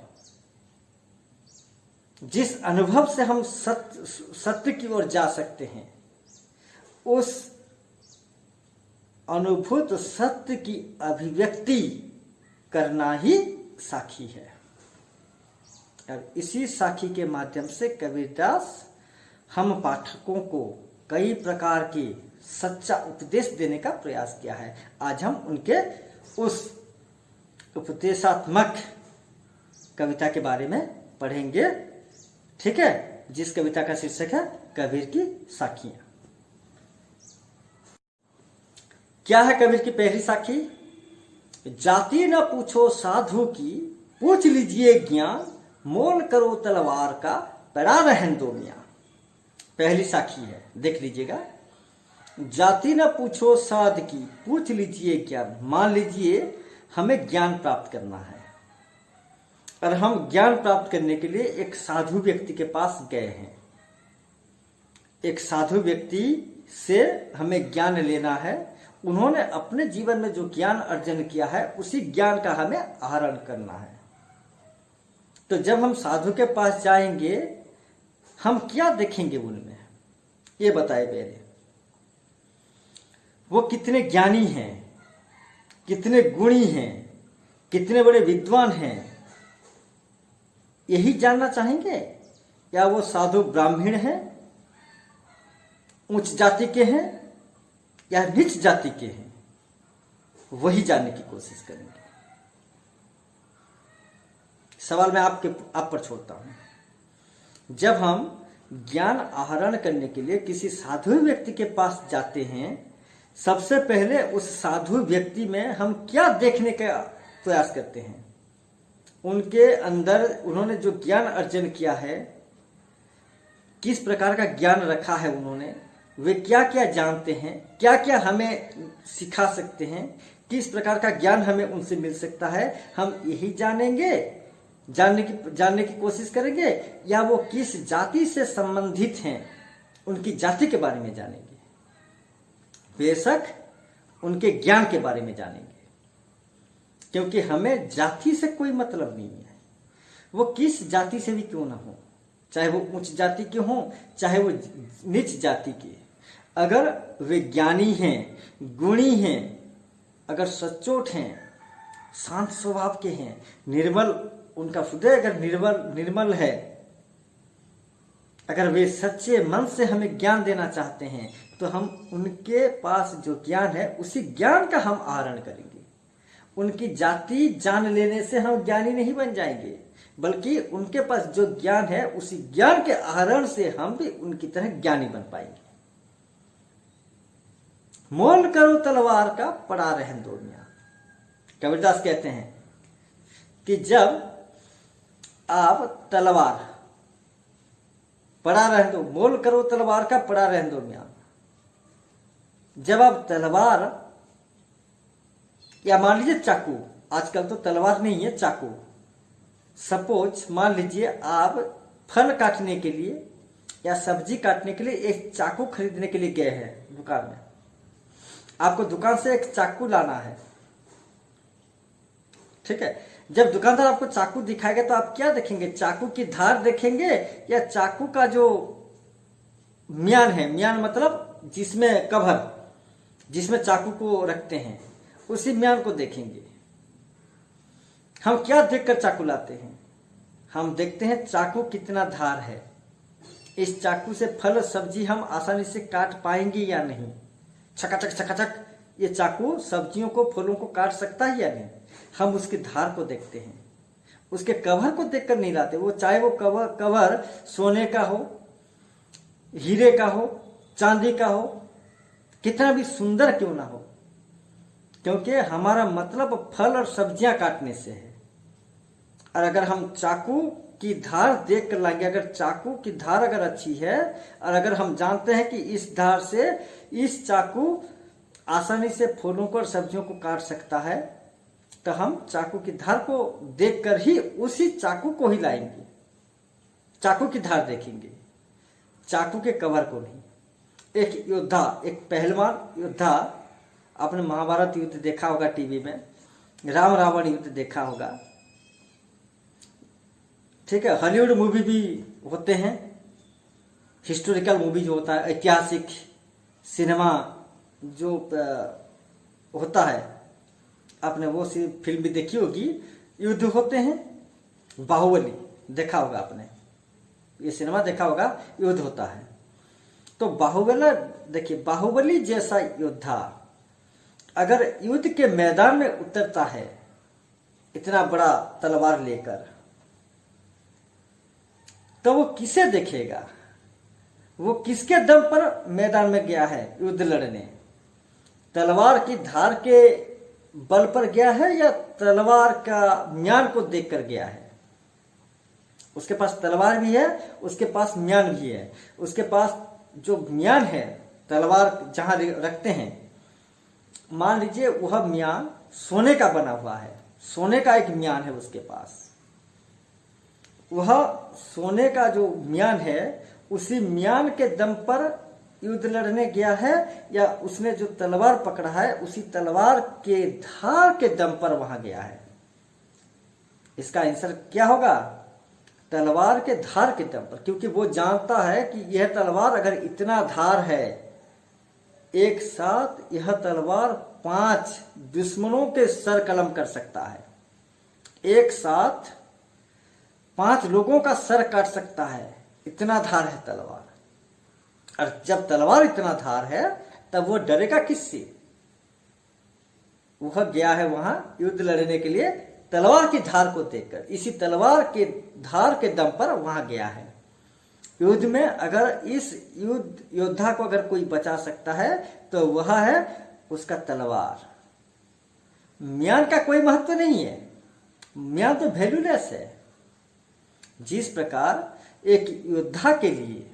जिस अनुभव से हम सत्य की ओर जा सकते हैं, उस अनुभूत सत्य की अभिव्यक्ति करना ही साखी है। और इसी साखी के माध्यम से कबीरदास हम पाठकों को कई प्रकार के सच्चा उपदेश देने का प्रयास किया है। आज हम उनके उस उपदेशात्मक कविता के बारे में पढ़ेंगे, ठीक है, जिस कविता का शीर्षक है कबीर की साखियां। क्या है कबीर की पहली साखी? जाति न पूछो साधु की, पूछ लीजिए ज्ञान, मोल करो तलवार का, पड़ा रहन दो मियां। पहली साखी है, देख लीजिएगा। जाति न पूछो साध की, पूछ लीजिए ज्ञान। मान लीजिए हमें ज्ञान प्राप्त करना है और हम ज्ञान प्राप्त करने के लिए एक साधु व्यक्ति के पास गए हैं। एक साधु व्यक्ति से हमें ज्ञान लेना है। उन्होंने अपने जीवन में जो ज्ञान अर्जन किया है, उसी ज्ञान का हमें आहरण करना है। तो जब हम साधु के पास जाएंगे, हम क्या देखेंगे उनमें, ये बताए पहले। वो कितने ज्ञानी हैं, कितने गुणी हैं, कितने बड़े विद्वान हैं, यही जानना चाहेंगे? या वो साधु ब्राह्मण हैं, उच्च जाति के हैं, या नीच जाति के हैं, वही जानने की कोशिश करेंगे। सवाल मैं आप पर छोड़ता हूं। जब हम ज्ञान आहरण करने के लिए किसी साधु व्यक्ति के पास जाते हैं, सबसे पहले उस साधु व्यक्ति में हम क्या देखने का प्रयास करते हैं? उनके अंदर उन्होंने जो ज्ञान अर्जन किया है, किस प्रकार का ज्ञान रखा है उन्होंने, वे क्या क्या जानते हैं, क्या क्या हमें सिखा सकते हैं, किस प्रकार का ज्ञान हमें उनसे मिल सकता है, हम यही जानेंगे, जानने की कोशिश करेंगे, या वो किस जाति से संबंधित हैं उनकी जाति के बारे में जानेंगे। बेशक उनके ज्ञान के बारे में जानेंगे, क्योंकि हमें जाति से कोई मतलब नहीं है। वो किस जाति से भी क्यों ना हो, चाहे वो उच्च जाति के हों, चाहे वो नीच जाति के, अगर वे ज्ञानी हैं, गुणी हैं, अगर सच्चोट हैं, शांत स्वभाव के हैं, निर्मल, उनका हृदय अगर निर्मल है, अगर वे सच्चे मन से हमें ज्ञान देना चाहते हैं, तो हम उनके पास जो ज्ञान है उसी ज्ञान का हम आहरण करेंगे। उनकी जाति जान लेने से हम ज्ञानी नहीं बन जाएंगे, बल्कि उनके पास जो ज्ञान है उसी ज्ञान के आहरण से हम भी उनकी तरह ज्ञानी बन पाएंगे। मोल करो तलवार का, पड़ा रहन दो मियां। कबीरदास कहते हैं कि जब आप तलवार, पड़ा रहन दो, मोल करो तलवार का, पड़ा रहन दो मियां। जब आप तलवार, या मान लीजिए चाकू, आजकल तो तलवार नहीं है, चाकू, सपोज मान लीजिए आप फल काटने के लिए या सब्जी काटने के लिए एक चाकू खरीदने के लिए गए हैं दुकान में। आपको दुकान से एक चाकू लाना है, ठीक है। जब दुकानदार आपको चाकू दिखाएगा तो आप क्या देखेंगे? चाकू की धार देखेंगे या चाकू का जो म्यान है, म्यान मतलब जिसमें कवर, जिसमें चाकू को रखते हैं, उसी म्यान को देखेंगे। हम क्या देखकर चाकू लाते हैं? हम देखते हैं चाकू कितना धार है, इस चाकू से फल सब्जी हम आसानी से काट पाएंगे या नहीं, छकाछक छकाछक ये चाकू सब्जियों को, फलों को काट सकता है या नहीं, हम उसकी धार को देखते हैं। उसके कवर को देखकर नहीं लाते, वो चाहे वो कवर सोने का हो, हीरे का हो, चांदी का हो, कितना भी सुंदर क्यों ना हो, क्योंकि हमारा मतलब फल और सब्जियां काटने से है। और अगर हम चाकू की धार देख कर लाएंगे, अगर चाकू की धार अगर अच्छी है, और अगर हम जानते हैं कि इस धार से इस चाकू आसानी से फलों को और सब्जियों को काट सकता है, तो हम चाकू की धार को देखकर ही उसी चाकू को ही लाएंगे। चाकू की धार देखेंगे, चाकू के कवर को नहीं। एक योद्धा, एक पहलवान योद्धा, आपने महाभारत युद्ध देखा होगा टीवी में, राम रावण युद्ध देखा होगा, ठीक है। हॉलीवुड मूवी भी होते हैं, हिस्टोरिकल मूवी जो होता है, ऐतिहासिक सिनेमा जो होता है, आपने वो सी फिल्म भी देखी होगी, युद्ध होते हैं। बाहुबली देखा होगा आपने, ये सिनेमा देखा होगा, युद्ध होता है। तो बाहुबली देखिए, बाहुबली जैसा योद्धा अगर युद्ध के मैदान में उतरता है इतना बड़ा तलवार लेकर, तो वो किसे देखेगा? वो किसके दम पर मैदान में गया है युद्ध लड़ने? तलवार की धार के बल पर गया है या तलवार का म्यान को देखकर गया है? उसके पास तलवार भी है, उसके पास म्यान भी है। उसके पास जो म्यान है, तलवार जहां रखते हैं, मान लीजिए वह म्यान सोने का बना हुआ है, सोने का एक म्यान है उसके पास। वह सोने का जो म्यान है, उसी म्यान के दम पर युद्ध लड़ने गया है, या उसने जो तलवार पकड़ा है उसी तलवार के धार के दम पर वहां गया है? इसका आंसर क्या होगा? तलवार के धार के दम पर, क्योंकि वो जानता है कि यह तलवार अगर इतना धार है, एक साथ यह तलवार 5 दुश्मनों के सर कलम कर सकता है, एक साथ 5 लोगों का सर काट सकता है, इतना धार है तलवार। और जब तलवार इतना धार है तब वो डरेगा किससे? वह गया है वहां युद्ध लड़ने के लिए तलवार की धार को देखकर, इसी तलवार के धार के दम पर वहां गया है। युद्ध में अगर इस योद्धा को अगर कोई बचा सकता है तो वह है उसका तलवार। म्यान का कोई महत्व नहीं है, म्यान तो वैल्यूलेस है। जिस प्रकार एक योद्धा के लिए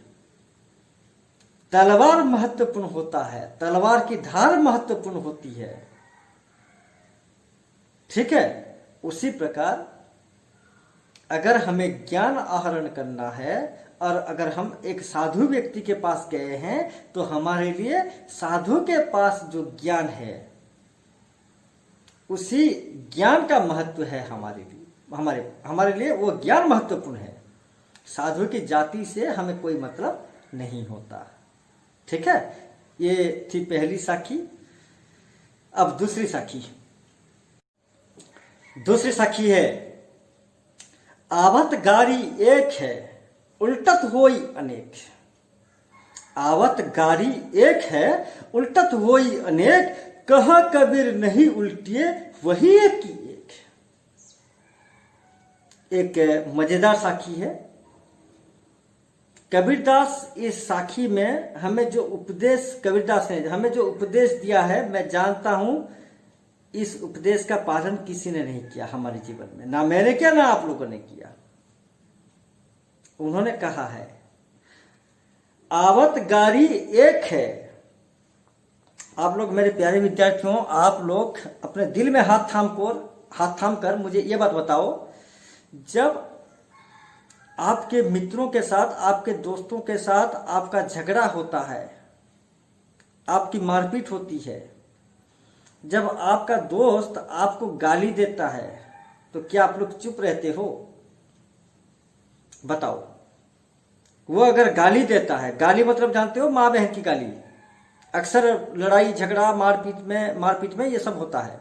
तलवार महत्वपूर्ण होता है, तलवार की धार महत्वपूर्ण होती है, ठीक है, उसी प्रकार अगर हमें ज्ञान आहरण करना है और अगर हम एक साधु व्यक्ति के पास गए हैं तो हमारे लिए साधु के पास जो ज्ञान है उसी ज्ञान का महत्व है हमारे लिए, हमारे लिए वो ज्ञान महत्वपूर्ण है। साधु की जाति से हमें कोई मतलब नहीं होता, ठीक है। ये थी पहली साखी। अब दूसरी साखी है आवत गारी एक है उल्टत होई अनेक। आवत गारी एक है उल्टत होई अनेक, कहा कबीर नहीं उल्टिए वही एक की एक मजेदार साखी है। कबीरदास इस साखी में हमें जो उपदेश, कबीरदास ने हमें जो उपदेश दिया है, मैं जानता हूं इस उपदेश का पालन किसी ने नहीं किया हमारे जीवन में, ना मैंने किया ना आप लोगों ने किया। उन्होंने कहा है आवत गारी एक है। आप लोग मेरे प्यारे विद्यार्थियों, आप लोग अपने दिल में हाथ थाम कर मुझे ये बात बताओ, जब आपके मित्रों के साथ, आपके दोस्तों के साथ आपका झगड़ा होता है, आपकी मारपीट होती है, जब आपका दोस्त आपको गाली देता है तो क्या आप लोग चुप रहते हो? बताओ। वो अगर गाली देता है, गाली मतलब जानते हो, माँ बहन की गाली। अक्सर लड़ाई झगड़ा मारपीट में ये सब होता है।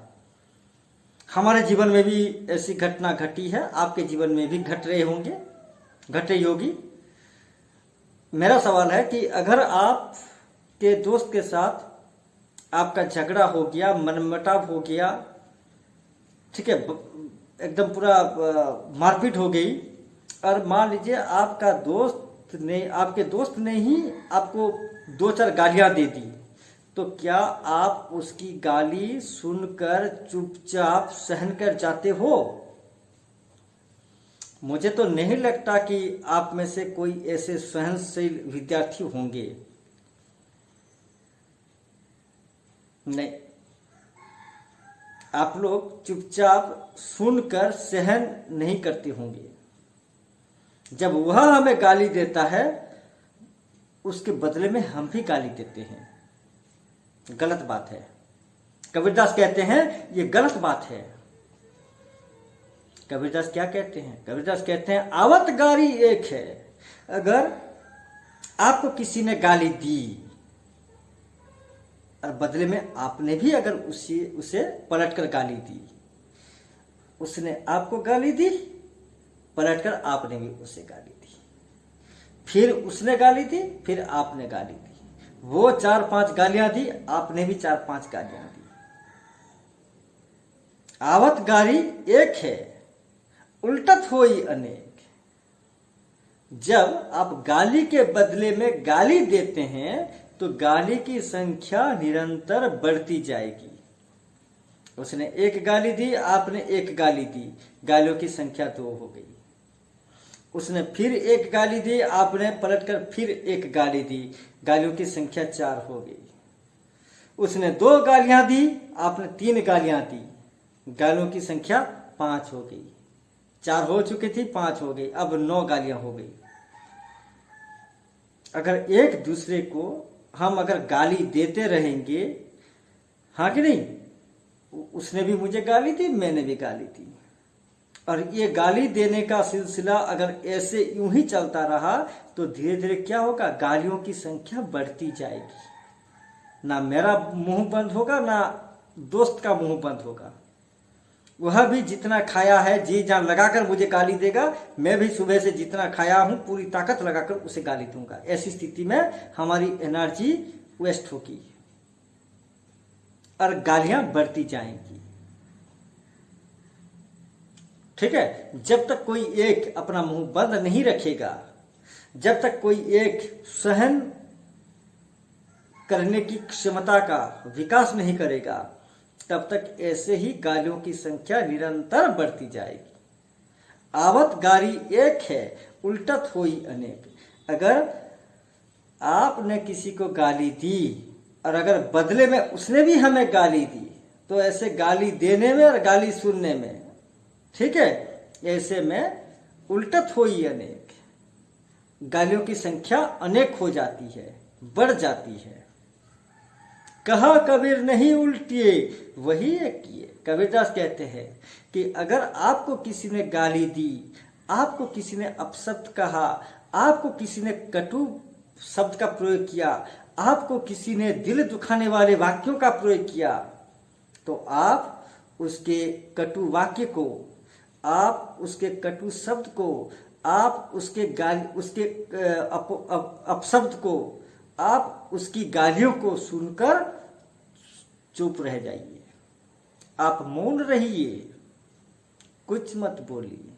हमारे जीवन में भी ऐसी घटना घटी है, आपके जीवन में भी घट रहे होंगे, घट रही होगी। मेरा सवाल है कि अगर आप के दोस्त के साथ आपका झगड़ा हो गया, मनमुटाव हो गया, ठीक है, एकदम पूरा मारपीट हो गई, और मान लीजिए आपके दोस्त ने ही आपको 2-4 गालियां दे दी, तो क्या आप उसकी गाली सुनकर चुपचाप सहन कर जाते हो? मुझे तो नहीं लगता कि आप में से कोई ऐसे सहनशील विद्यार्थी होंगे। नहीं, आप लोग चुपचाप सुनकर सहन नहीं करते होंगे। जब वह हमें गाली देता है, उसके बदले में हम भी गाली देते हैं। गलत बात है। कबीरदास कहते हैं ये गलत बात है। कबीरदास क्या कहते हैं? कबीरदास कहते हैं आवत गारी एक है। अगर आपको किसी ने गाली दी और बदले में आपने भी अगर उसे पलटकर गाली दी, उसने आपको गाली दी, पलटकर आपने भी उसे गाली दी, फिर उसने गाली दी, फिर आपने गाली दी, वो 4-5 गालियां दी, आपने भी 4-5 गालियां दी। आवत गाली एक है उल्टत होई अनेक। जब आप गाली के बदले में गाली देते हैं तो गाली की संख्या निरंतर बढ़ती जाएगी। उसने 1 गाली दी, आपने 1 गाली दी, गालियों की संख्या 2 हो गई। उसने फिर 1 गाली दी, आपने पलटकर फिर 1 गाली दी, गालियों की संख्या 4 हो गई। उसने 2 गालियां दी, आपने 3 गालियां दी, गालियों की संख्या 5 हो गई। 4 हो चुकी थी, 5 हो गई, अब 9 गालियां हो गई। अगर एक दूसरे को हम अगर गाली देते रहेंगे, हाँ कि नहीं, उसने भी मुझे गाली दी, मैंने भी गाली दी, और ये गाली देने का सिलसिला अगर ऐसे यूं ही चलता रहा तो धीरे धीरे क्या होगा, गालियों की संख्या बढ़ती जाएगी। ना मेरा मुंह बंद होगा, ना दोस्त का मुंह बंद होगा। वह भी जितना खाया है जी जान लगाकर मुझे गाली देगा, मैं भी सुबह से जितना खाया हूं पूरी ताकत लगाकर उसे गाली दूंगा। ऐसी स्थिति में हमारी एनर्जी वेस्ट होगी और गालियां बढ़ती जाएंगी। ठीक है, जब तक कोई एक अपना मुंह बंद नहीं रखेगा, जब तक कोई एक सहन करने की क्षमता का विकास नहीं करेगा, तब तक ऐसे ही गालियों की संख्या निरंतर बढ़ती जाएगी। आवत गारी एक है, उल्टत होई अनेक। अगर आपने किसी को गाली दी और अगर बदले में उसने भी हमें गाली दी, तो ऐसे गाली देने में और गाली सुनने में, ठीक है, ऐसे में उल्टत होई अनेक, गालियों की संख्या अनेक हो जाती है, बढ़ जाती है। कहा कबीर नहीं उल्टिए वही एक किए। कबीरदास कहते हैं कि अगर आपको किसी ने गाली दी, आपको किसी ने अपशब्द कहा, आपको किसी ने कटु शब्द का प्रयोग किया, आपको किसी ने दिल दुखाने वाले वाक्यों का प्रयोग किया, तो आप उसके कटु वाक्य को, आप उसके कटु शब्द को, आप उसके अपशब्द को, आप उसकी गालियों को सुनकर चुप रह जाइए। आप मौन रहिए, कुछ मत बोलिए।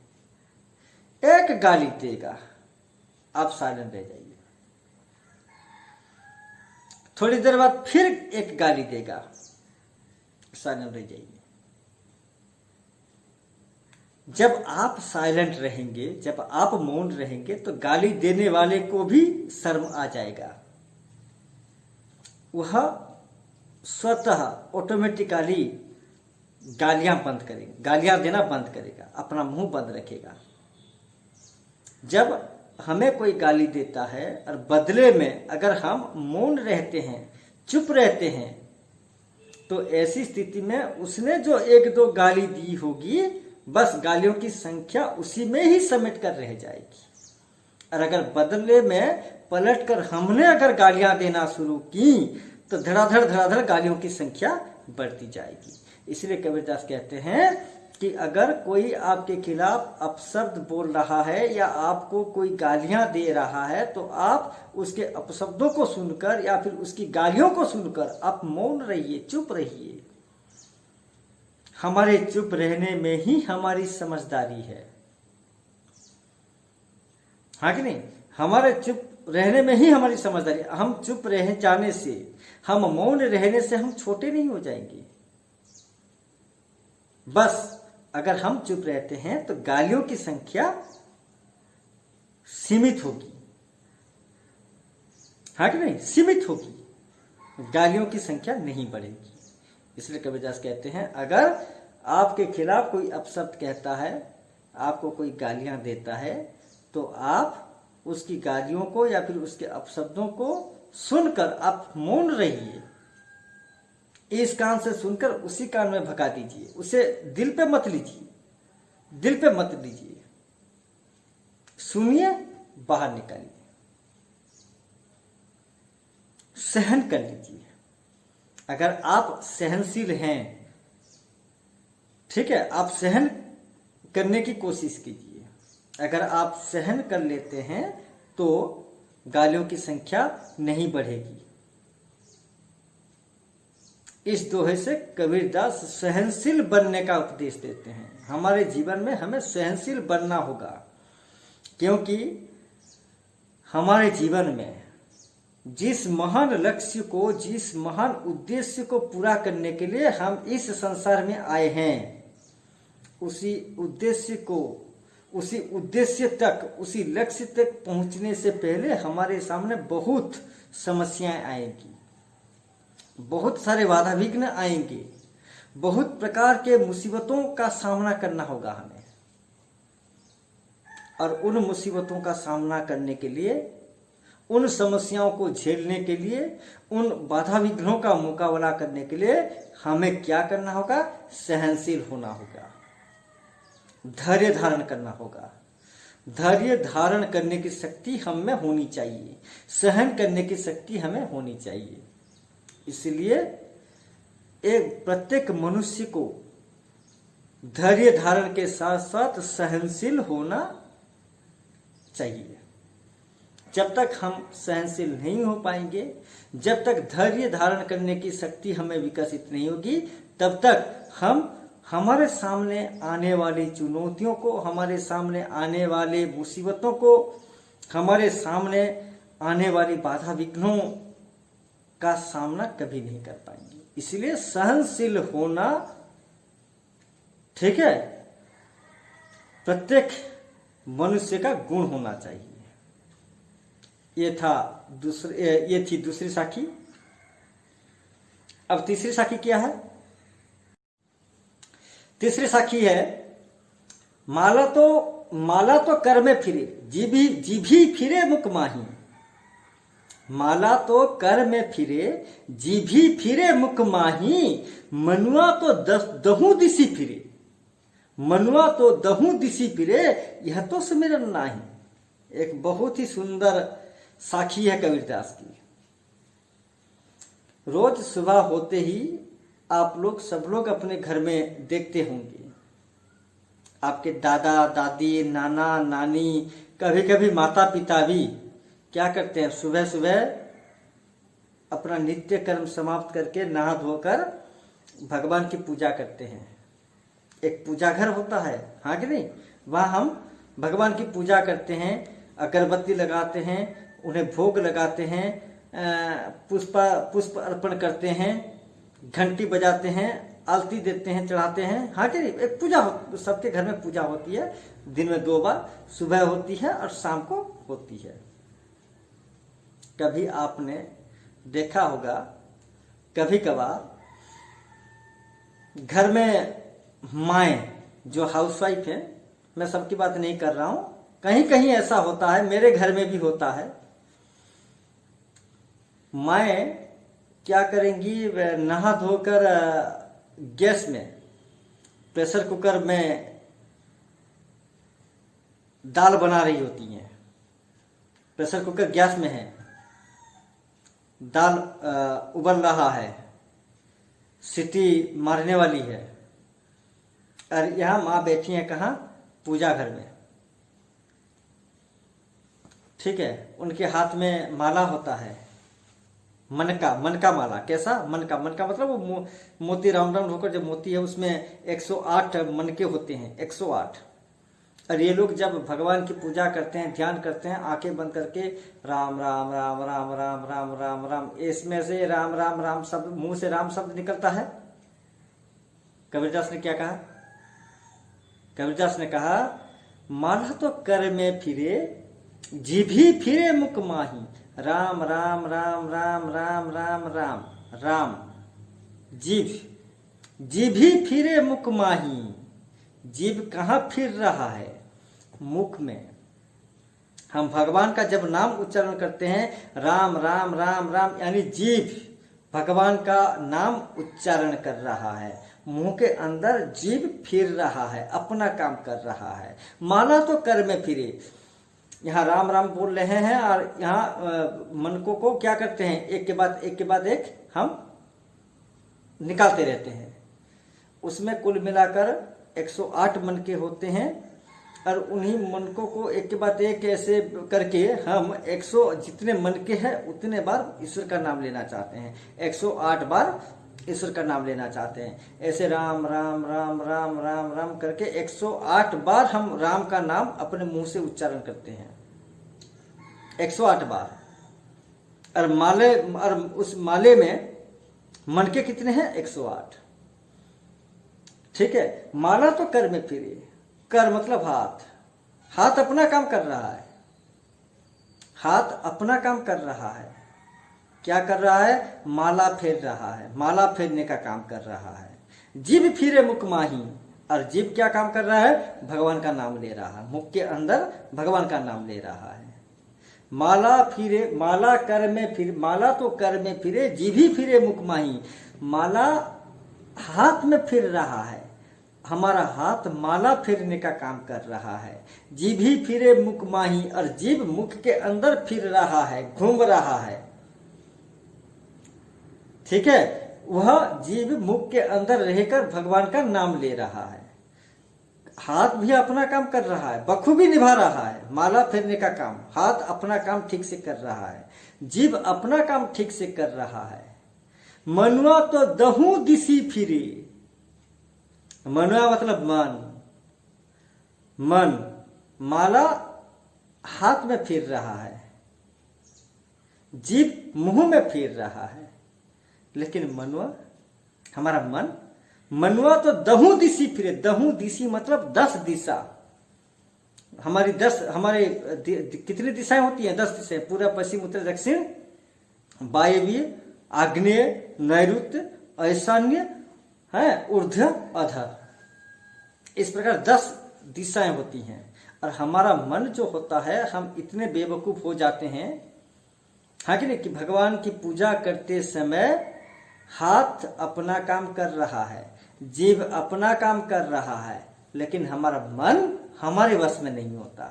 एक गाली देगा, आप साइलेंट रह जाइए। थोड़ी देर बाद फिर एक गाली देगा, साइलेंट रह जाइए। जब आप साइलेंट रहेंगे, जब आप मौन रहेंगे, तो गाली देने वाले को भी शर्म आ जाएगा। वह स्वतः ऑटोमेटिकली गालियां बंद करेगा, गालियां देना बंद करेगा, अपना मुंह बंद रखेगा। जब हमें कोई गाली देता है और बदले में अगर हम मौन रहते हैं, चुप रहते हैं, तो ऐसी स्थिति में उसने जो एक दो गाली दी होगी, बस गालियों की संख्या उसी में ही समेट कर रह जाएगी। और अगर बदले में पलटकर हमने अगर गालियां देना शुरू की, तो धड़ाधड़ गालियों की संख्या बढ़ती जाएगी। इसलिए कबीरदास कहते हैं कि अगर कोई आपके खिलाफ अपशब्द बोल रहा है या आपको कोई गालियां दे रहा है, तो आप उसके अपशब्दों को सुनकर या फिर उसकी गालियों को सुनकर आप मौन रहिए, चुप रहिए। हमारे चुप रहने में ही हमारी समझदारी है, हाँ कि नहीं? हमारे चुप रहने में ही हमारी समझदारी। हम चुप रह जाने से, हम मौन रहने से हम छोटे नहीं हो जाएंगे। बस अगर हम चुप रहते हैं तो गालियों की संख्या सीमित होगी, हाँ कि नहीं? सीमित होगी, गालियों की संख्या नहीं बढ़ेगी। इसलिए कबीरदास कहते हैं अगर आपके खिलाफ कोई अपशब्द कहता है, आपको कोई गालियां देता है, तो आप उसकी गालियों को या फिर उसके अपशब्दों को सुनकर आप मौन रहिए। इस कान से सुनकर उसी कान में भगा दीजिए, उसे दिल पे मत लीजिए, दिल पे मत लीजिए। सुनिए, बाहर निकालिए, सहन कर लीजिए। अगर आप सहनशील हैं, ठीक है, आप सहन करने की कोशिश कीजिए। अगर आप सहन कर लेते हैं तो गालियों की संख्या नहीं बढ़ेगी। इस दोहे से कबीरदास सहनशील बनने का उपदेश देते हैं। हमारे जीवन में हमें सहनशील बनना होगा, क्योंकि हमारे जीवन में जिस महान लक्ष्य को, जिस महान उद्देश्य को पूरा करने के लिए हम इस संसार में आए हैं, उसी उद्देश्य को, उसी उद्देश्य तक, उसी लक्ष्य तक पहुंचने से पहले हमारे सामने बहुत समस्याएं आएंगी, बहुत सारे बाधा विघ्न आएंगे, बहुत प्रकार के मुसीबतों का सामना करना होगा हमें। और उन मुसीबतों का सामना करने के लिए, उन समस्याओं को झेलने के लिए, उन बाधा विघ्नों का मुकाबला करने के लिए हमें क्या करना होगा? सहनशील होना होगा, धैर्य धारण करना होगा। धैर्य धारण करने की शक्ति हम में होनी चाहिए, सहन करने की शक्ति हमें होनी चाहिए। इसलिए एक प्रत्येक मनुष्य को धैर्य धारण के साथ साथ सहनशील होना चाहिए। जब तक हम सहनशील नहीं हो पाएंगे, जब तक धैर्य धारण करने की शक्ति हमें विकसित नहीं होगी, तब तक हम हमारे सामने आने वाली चुनौतियों को, हमारे सामने आने वाले मुसीबतों को हमारे सामने आने वाली बाधा विघ्नों का सामना कभी नहीं कर पाएंगे। इसलिए सहनशील होना, ठीक है, प्रत्येक मनुष्य का गुण होना चाहिए। ये थी दूसरी साखी। अब तीसरी साखी क्या है? तीसरी साखी है, माला तो कर में फिरे, जीभी फिरे मुख माही। माला तो कर में फिरे, जीभी फिरे मुख माही। मनुआ तो दहू दिशी फिरे, मनुआ तो दहू दिशी फिरे, यह तो सुमिरन नाही। एक बहुत ही सुंदर साखी है कबीरदास की। रोज सुबह होते ही आप लोग सब लोग अपने घर में देखते होंगे, आपके दादा दादी, नाना नानी, कभी कभी माता पिता भी क्या करते हैं, सुबह सुबह अपना नित्य कर्म समाप्त करके नहा धोकर भगवान की पूजा करते हैं। एक पूजा घर होता है, हाँ कि नहीं? वहाँ हम भगवान की पूजा करते हैं, अगरबत्ती लगाते हैं, उन्हें भोग लगाते हैं, पुष्प अर्पण करते हैं, घंटी बजाते हैं, आरती देते हैं, चढ़ाते हैं, हाँ कि नहीं? एक पूजा सबके घर में पूजा होती है। दिन में 2 बार, सुबह होती है और शाम को होती है। कभी आपने देखा होगा, कभी कभार घर में माएँ जो हाउसवाइफ है, मैं सबकी बात नहीं कर रहा हूं, कहीं कहीं ऐसा होता है, मेरे घर में भी होता है। माएँ क्या करेंगी, नहा धोकर गैस में, प्रेशर कुकर में दाल बना रही होती हैं। प्रेशर कुकर गैस में है, दाल उबल रहा है, सीटी मारने वाली है, और यहाँ माँ बैठी है कहाँ? पूजा घर में, ठीक है। उनके हाथ में माला होता है, मन का माला। कैसा? मन का मतलब वो मोती राउंड राउंड होकर, जब मोती है उसमें 108 मनके होते हैं, 108। और ये लोग जब भगवान की पूजा करते हैं, ध्यान करते हैं, आंखें बंद करके राम राम राम राम राम राम राम राम, इसमें से राम राम राम शब्द, मुंह से राम शब्द निकलता है। कबीरदास ने क्या कहा? कबीरदास ने कहा, माला तो कर में फिरे, जीभी फिरे मुख माही। राम राम राम राम राम राम राम राम, जीभी फिरे मुख माही। जीभ कहाँ फिर रहा है? मुख में। हम भगवान का जब नाम उच्चारण करते हैं, राम राम राम राम, यानी जीभ भगवान का नाम उच्चारण कर रहा है, मुंह के अंदर जीभ फिर रहा है, अपना काम कर रहा है। माला तो कर में फिरे, यहाँ राम राम बोल रहे हैं और यहाँ मनकों को क्या करते हैं, एक के बाद एक हम निकालते रहते हैं। उसमें कुल मिलाकर 108 मनके होते हैं, और उन्हीं मनकों को एक के बाद एक ऐसे करके हम 100 जितने मनके हैं उतने बार ईश्वर का नाम लेना चाहते हैं। 108 बार ईश्वर का नाम लेना चाहते हैं। ऐसे राम राम राम राम राम राम करके 108 बार हम राम का नाम अपने मुंह से उच्चारण करते हैं, 108 बार। और उस माले में मनके कितने हैं? 108, ठीक है। माला तो कर में फिरे, कर मतलब हाथ अपना काम कर रहा है, हाथ अपना काम कर रहा है। क्या कर रहा है? माला फेर रहा है, माला फेरने का काम कर रहा है। जीभ फिरे मुख माही, और जीभ क्या काम कर रहा है? भगवान का नाम ले रहा है, मुख के अंदर भगवान का नाम ले रहा है। माला कर में फिर, माला तो कर में फिरे, जीभी फिरे मुख माही। माला हाथ में फिर रहा है, हमारा हाथ माला फेरने का काम कर रहा है। जीभी फिरे मुख माही, और जीभ मुख के अंदर फिर रहा है, घूम रहा है, ठीक है। वह जीभ मुख के अंदर रहकर भगवान का नाम ले रहा है। हाथ भी अपना काम कर रहा है, बखूबी निभा रहा है माला फेरने का काम। हाथ अपना काम ठीक से कर रहा है, जीभ अपना काम ठीक से कर रहा है। मनुआ तो दहू दिशी फिरे, मनुआ मतलब मन, माला हाथ में फिर रहा है, जीभ मुंह में फिर रहा है, लेकिन मनवा, हमारा मन, मनवा तो दहू दिशी फिरे। दहू दिशी मतलब 10 दिशा। हमारी कितनी दिशाएं होती हैं? 10 दिशाएं। पूर्व, पश्चिम, उत्तर, दक्षिण, वायव्य, आग्नेय, नैऋत्य, ईशान्य है, ऊर्ध्व, अधर। इस प्रकार 10 दिशाएं होती हैं। और हमारा मन जो होता है, हम इतने बेवकूफ हो जाते हैं, हाँ कि नहीं, कि भगवान की पूजा करते समय हाथ अपना काम कर रहा है, जीभ अपना काम कर रहा है, लेकिन हमारा मन हमारे वश में नहीं होता,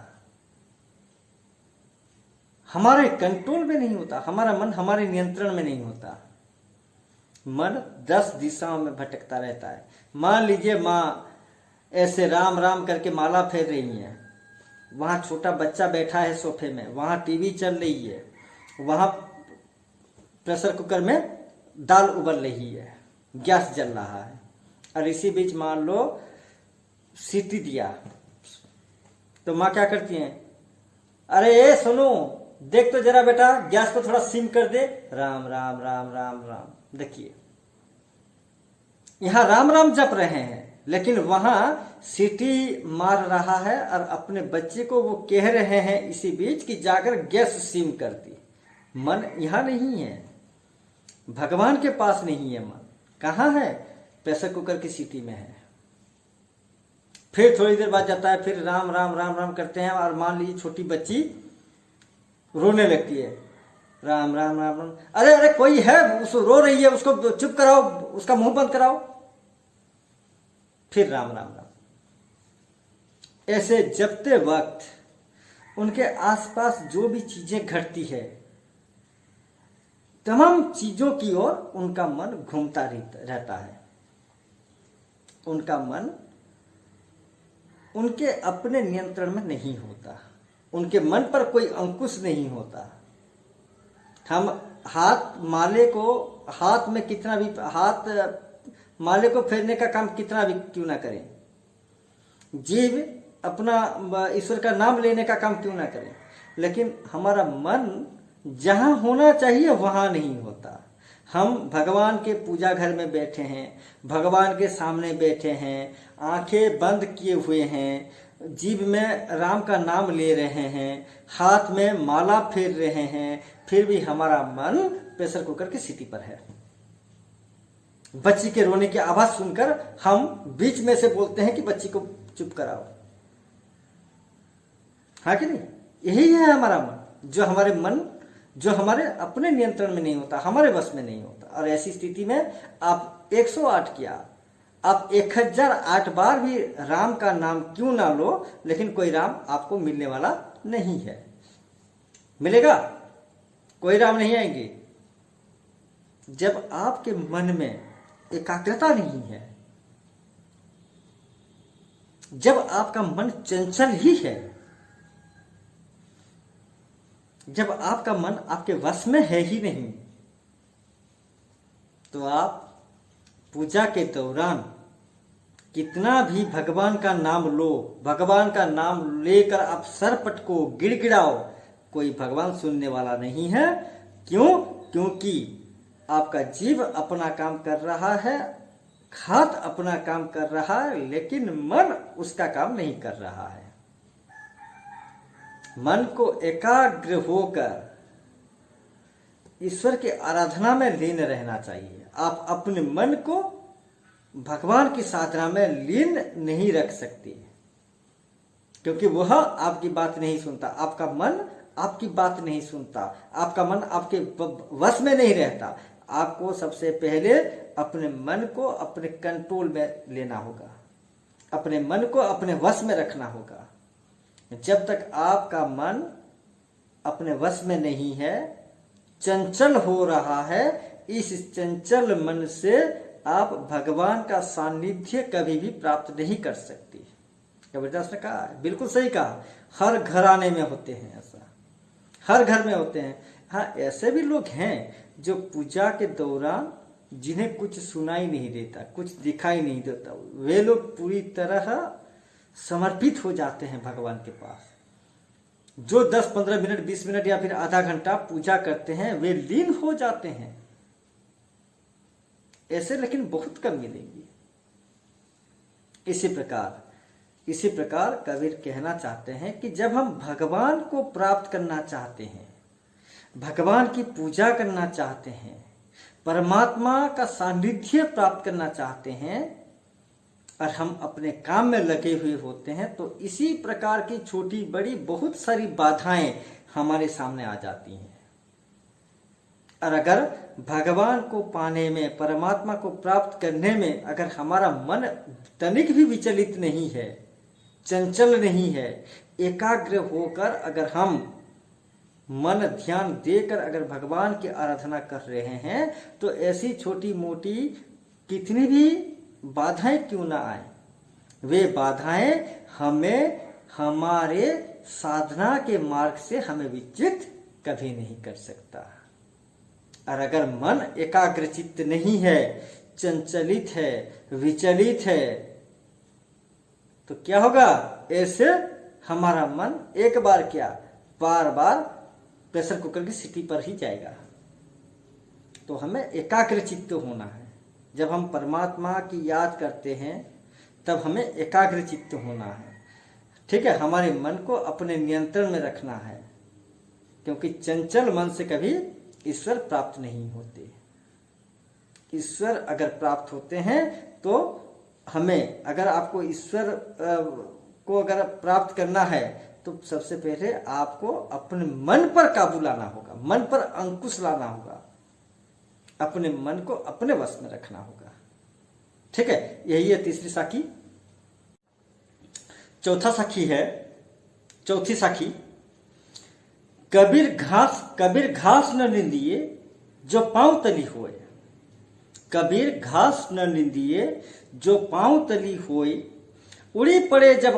हमारे कंट्रोल में नहीं होता, हमारा मन हमारे नियंत्रण में नहीं होता। मन 10 दिशाओं में भटकता रहता है। मान लीजिए माँ ऐसे राम राम करके माला फेर रही है, वहां छोटा बच्चा बैठा है सोफे में, वहां टीवी चल रही है, वहां प्रेशर कुकर में दाल उबल रही है, गैस जल रहा है, और इसी बीच मान लो सीटी दिया, तो माँ क्या करती है? अरे ए सुनो, देख तो जरा बेटा, गैस को थोड़ा सिम कर दे। राम राम राम राम राम। देखिए, यहां राम राम जप रहे हैं, लेकिन वहां सीटी मार रहा है और अपने बच्चे को वो कह रहे हैं इसी बीच कि जाकर गैस सिम कर दी। मन यहां नहीं है, भगवान के पास नहीं है। मन कहां है? प्रेशर कुकर की सीटी में है। फिर थोड़ी देर बाद जाता है, फिर राम राम राम राम करते हैं, और मान लीजिए छोटी बच्ची रोने लगती है, राम राम राम राम। अरे अरे कोई है, उसको रो रही है, उसको चुप कराओ, उसका मुंह बंद कराओ। फिर राम राम राम। ऐसे जपते वक्त उनके आसपास जो भी चीजें घटती है, तमाम चीजों की ओर उनका मन घूमता रहता है। उनका मन उनके अपने नियंत्रण में नहीं होता, उनके मन पर कोई अंकुश नहीं होता। हम माले को फेरने का काम कितना भी क्यों ना करें, जीव अपना ईश्वर का नाम लेने का काम क्यों ना करें, लेकिन हमारा मन जहां होना चाहिए वहां नहीं होता। हम भगवान के पूजा घर में बैठे हैं, भगवान के सामने बैठे हैं, आंखें बंद किए हुए हैं, जीभ में राम का नाम ले रहे हैं, हाथ में माला फेर रहे हैं, फिर भी हमारा मन प्रेशर कुकर की सीटी पर है। बच्ची के रोने की आवाज सुनकर हम बीच में से बोलते हैं कि बच्ची को चुप कराओ, हाँ कि नहीं? यही है हमारा मन, जो हमारे अपने नियंत्रण में नहीं होता, हमारे वश में नहीं होता। और ऐसी स्थिति में आप 108 किया, आप 1008 बार भी राम का नाम क्यों ना लो, लेकिन कोई राम आपको मिलने वाला नहीं है। मिलेगा? कोई राम नहीं आएंगे। जब आपके मन में एकाग्रता नहीं है, जब आपका मन चंचल ही है, जब आपका मन आपके वश में है ही नहीं, तो आप पूजा के दौरान कितना भी भगवान का नाम लो, भगवान का नाम लेकर आप सर पटको, गिड़गिड़ाओ, कोई भगवान सुनने वाला नहीं है। क्यों? क्योंकि आपका जीव अपना काम कर रहा है, हाथ अपना काम कर रहा है, लेकिन मन उसका काम नहीं कर रहा है। मन को एकाग्र होकर ईश्वर की आराधना में लीन रहना चाहिए। आप अपने मन को भगवान की साधना में लीन नहीं रख सकते, क्योंकि वह आपकी बात नहीं सुनता, आपका मन आपकी बात नहीं सुनता, आपका मन आपके वश में नहीं रहता। आपको सबसे पहले अपने मन को अपने कंट्रोल में लेना होगा, अपने मन को अपने वश में रखना होगा। जब तक आपका मन अपने वश में नहीं है, चंचल हो रहा है, इस चंचल मन से आप भगवान का सानिध्य कभी भी प्राप्त नहीं कर सकते। कबीरदास ने कहा, बिल्कुल सही कहा, हर घराने में होते हैं ऐसा, हर घर में होते हैं। हाँ, ऐसे भी लोग हैं जो पूजा के दौरान जिन्हें कुछ सुनाई नहीं देता, कुछ दिखाई नहीं देता, वे लोग पूरी तरह समर्पित हो जाते हैं भगवान के पास। जो 10-15 मिनट 20 मिनट या फिर आधा घंटा पूजा करते हैं वे लीन हो जाते हैं। ऐसे लेकिन बहुत कम मिलेंगे। इसी प्रकार कबीर कहना चाहते हैं कि जब हम भगवान को प्राप्त करना चाहते हैं, भगवान की पूजा करना चाहते हैं, परमात्मा का सानिध्य प्राप्त करना चाहते हैं और हम अपने काम में लगे हुए होते हैं, तो इसी प्रकार की छोटी बड़ी बहुत सारी बाधाएं हमारे सामने आ जाती हैं। और अगर भगवान को पाने में, परमात्मा को प्राप्त करने में अगर हमारा मन तनिक भी विचलित नहीं है, चंचल नहीं है, एकाग्र होकर अगर हम मन ध्यान देकर अगर भगवान की आराधना कर रहे हैं, तो ऐसी छोटी मोटी कितनी भी बाधाएं क्यों ना आए, वे बाधाएं हमें हमारे साधना के मार्ग से हमें विचलित कभी नहीं कर सकता। और अगर मन एकाग्रचित्त नहीं है, चंचलित है, विचलित है, तो क्या होगा? ऐसे हमारा मन एक बार क्या, बार बार प्रेशर कुकर की सीटी पर ही जाएगा। तो हमें एकाग्रचित्त होना है। जब हम परमात्मा की याद करते हैं तब हमें एकाग्रचित्त होना है। ठीक है, हमारे मन को अपने नियंत्रण में रखना है, क्योंकि चंचल मन से कभी ईश्वर प्राप्त नहीं होते। ईश्वर अगर प्राप्त होते हैं तो हमें, अगर आपको ईश्वर को अगर प्राप्त करना है तो सबसे पहले आपको अपने मन पर काबू लाना होगा, मन पर अंकुश लाना होगा, अपने मन को अपने वश में रखना होगा। ठीक है, यही है तीसरी साखी। चौथी साखी, कबीर घास न निंदिए जो पांव तली होए। कबीर घास न निंदिए जो पांव तली होए, उड़ी पड़े जब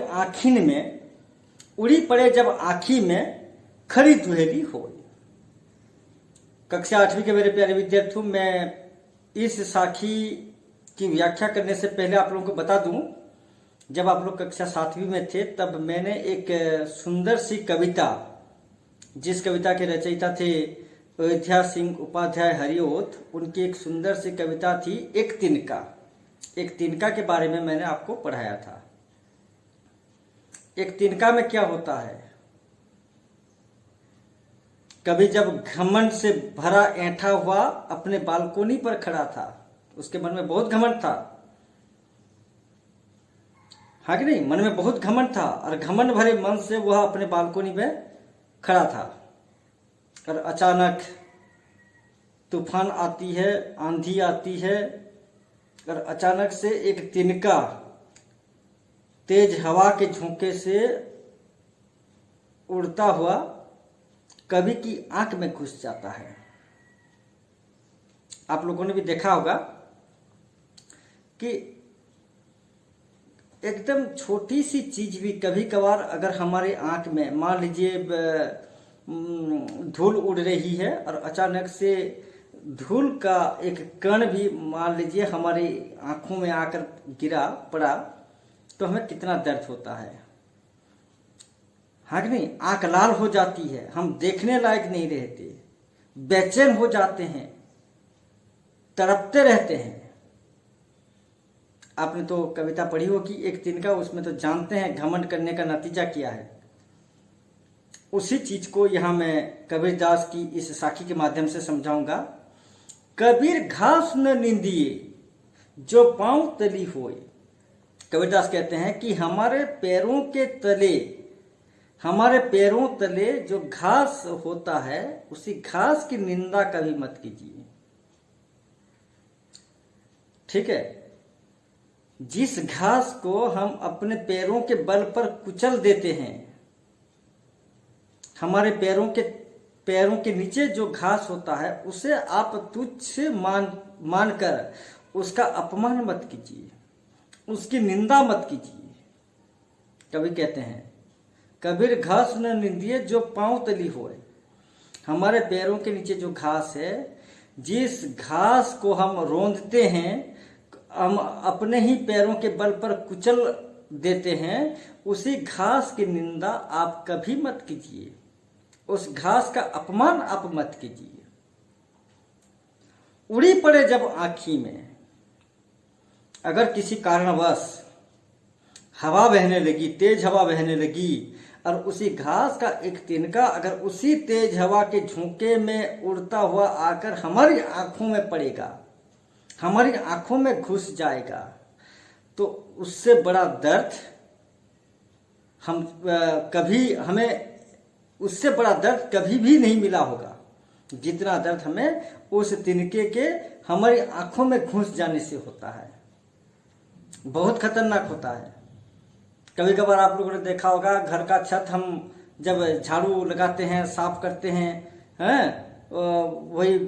आँखी में खरी दुहेली होए। कक्षा 8वीं के मेरे प्यारे विद्यार्थियों, मैं इस साखी की व्याख्या करने से पहले आप लोगों को बता दूं, जब आप लोग कक्षा 7वीं में थे तब मैंने एक सुंदर सी कविता, जिस कविता के रचयिता थे अयोध्या सिंह उपाध्याय हरिओत, उनकी एक सुंदर सी कविता थी एक तिनका के बारे में मैंने आपको पढ़ाया था। एक तिनका में क्या होता है? कभी जब घमंड से भरा ऐंठा हुआ अपने बालकोनी पर खड़ा था, उसके मन में बहुत घमंड था, हाँ कि नहीं? मन में बहुत घमंड था और घमंड भरे मन से वह अपने बालकोनी में खड़ा था और अचानक तूफान आती है, आंधी आती है और अचानक से एक तिनका तेज हवा के झोंके से उड़ता हुआ कवि की आंख में घुस जाता है। आप लोगों ने भी देखा होगा कि एकदम छोटी सी चीज भी कभी कभार अगर हमारे आंख में, मान लीजिए धूल उड़ रही है और अचानक से धूल का एक कण भी मान लीजिए हमारी आंखों में आकर गिरा पड़ा, तो हमें कितना दर्द होता है, हाँ कि नहीं? आंख लाल हो जाती है, हम देखने लायक नहीं रहते, बेचैन हो जाते हैं, तड़पते रहते हैं। आपने तो कविता पढ़ी होगी एक तिनका, उसमें तो जानते हैं घमंड करने का नतीजा क्या है। उसी चीज को यहां मैं कबीरदास की इस साखी के माध्यम से समझाऊंगा। कबीर घास न निंदिए जो पांव तली होए। कबीरदास कहते हैं कि हमारे पैरों तले जो घास होता है, उसी घास की निंदा कभी मत कीजिए। ठीक है, जिस घास को हम अपने पैरों के बल पर कुचल देते हैं, हमारे पैरों के नीचे जो घास होता है उसे आप तुच्छ मानकर उसका अपमान मत कीजिए, उसकी निंदा मत कीजिए। कवि कहते हैं कबीर घास न निंदिए जो पांव तली होए। हमारे पैरों के नीचे जो घास है, जिस घास को हम रौंदते हैं, हम अपने ही पैरों के बल पर कुचल देते हैं, उसी घास की निंदा आप कभी मत कीजिए, उस घास का अपमान आप मत कीजिए। उड़ी पड़े जब आँखी में, अगर किसी कारणवश हवा बहने लगी, तेज हवा बहने लगी, और उसी घास का एक तिनका अगर उसी तेज हवा के झोंके में उड़ता हुआ आकर हमारी आंखों में पड़ेगा, हमारी आंखों में घुस जाएगा, तो उससे बड़ा दर्द उससे बड़ा दर्द कभी भी नहीं मिला होगा, जितना दर्द हमें उस तिनके के हमारी आंखों में घुस जाने से होता है। बहुत खतरनाक होता है। कभी कभार आप लोगों ने देखा होगा, घर का छत हम जब झाड़ू लगाते हैं, साफ करते हैं, वही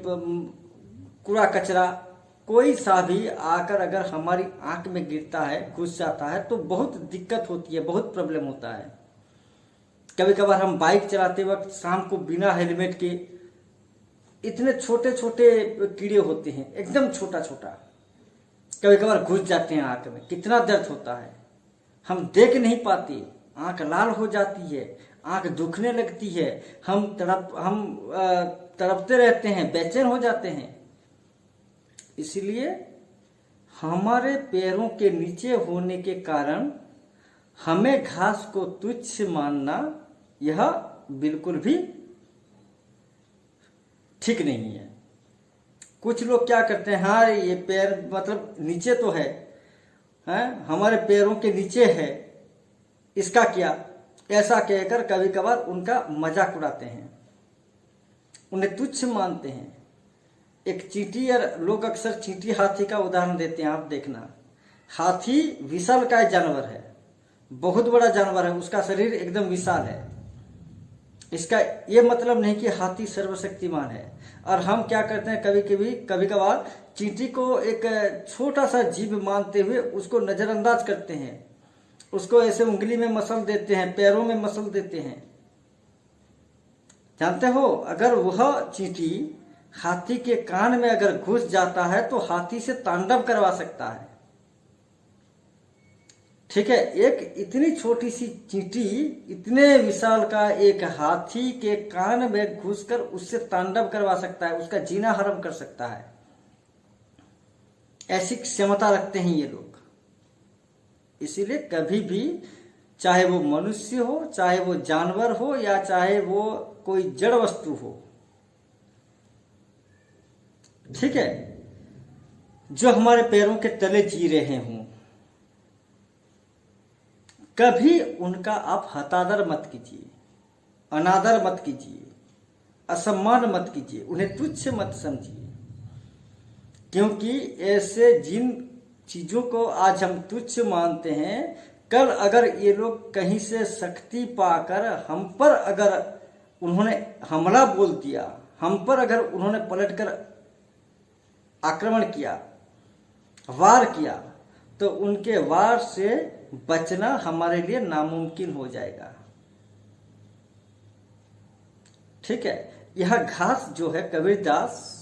कूड़ा कचरा कोई सा भी आकर अगर हमारी आंख में गिरता है, घुस जाता है, तो बहुत दिक्कत होती है, बहुत प्रॉब्लम होता है। कभी कभार हम बाइक चलाते वक्त शाम को बिना हेलमेट के, इतने छोटे छोटे कीड़े होते हैं, एकदम छोटा छोटा, कभी कभार घुस जाते हैं आंख में, कितना दर्द होता है, हम देख नहीं पाते, आंख लाल हो जाती है, आंख दुखने लगती है, हम तड़पते रहते हैं, बेचैन हो जाते हैं। इसलिए हमारे पैरों के नीचे होने के कारण हमें घास को तुच्छ मानना यह बिल्कुल भी ठीक नहीं है। कुछ लोग क्या करते हैं, हाँ ये पैर मतलब नीचे तो है, हमारे पैरों के नीचे है, इसका क्या, ऐसा कहकर कभी कभार उनका मजाक उड़ाते हैं, उन्हें तुच्छ मानते हैं। एक चींटी, लोग अक्सर चींटी हाथी का उदाहरण देते हैं। आप देखना, हाथी विशालकाय जानवर है, बहुत बड़ा जानवर है, उसका शरीर एकदम विशाल है। इसका ये मतलब नहीं कि हाथी सर्वशक्तिमान है। और हम क्या करते हैं, कभी कभार चींटी को एक छोटा सा जीव मानते हुए उसको नजरअंदाज करते हैं, उसको ऐसे उंगली में मसल देते हैं, पैरों में मसल देते हैं। जानते हो, अगर वह चींटी हाथी के कान में अगर घुस जाता है तो हाथी से तांडव करवा सकता है। ठीक है, एक इतनी छोटी सी चींटी इतने विशाल का एक हाथी के कान में घुसकर उससे तांडव करवा सकता है, उसका जीना हराम कर सकता है। ऐसी क्षमता रखते हैं ये लोग। इसीलिए कभी भी, चाहे वो मनुष्य हो, चाहे वो जानवर हो, या चाहे वो कोई जड़ वस्तु हो, ठीक है, जो हमारे पैरों के तले जी रहे हों, कभी उनका आप हतादर मत कीजिए, अनादर मत कीजिए, असम्मान मत कीजिए, उन्हें तुच्छ मत समझिए। क्योंकि ऐसे जिन चीजों को आज हम तुच्छ मानते हैं, कल अगर ये लोग कहीं से शक्ति पाकर हम पर अगर उन्होंने हमला बोल दिया, हम पर अगर उन्होंने पलटकर आक्रमण किया, वार किया, तो उनके वार से बचना हमारे लिए नामुमकिन हो जाएगा। ठीक है, यह घास जो है, कबीरदास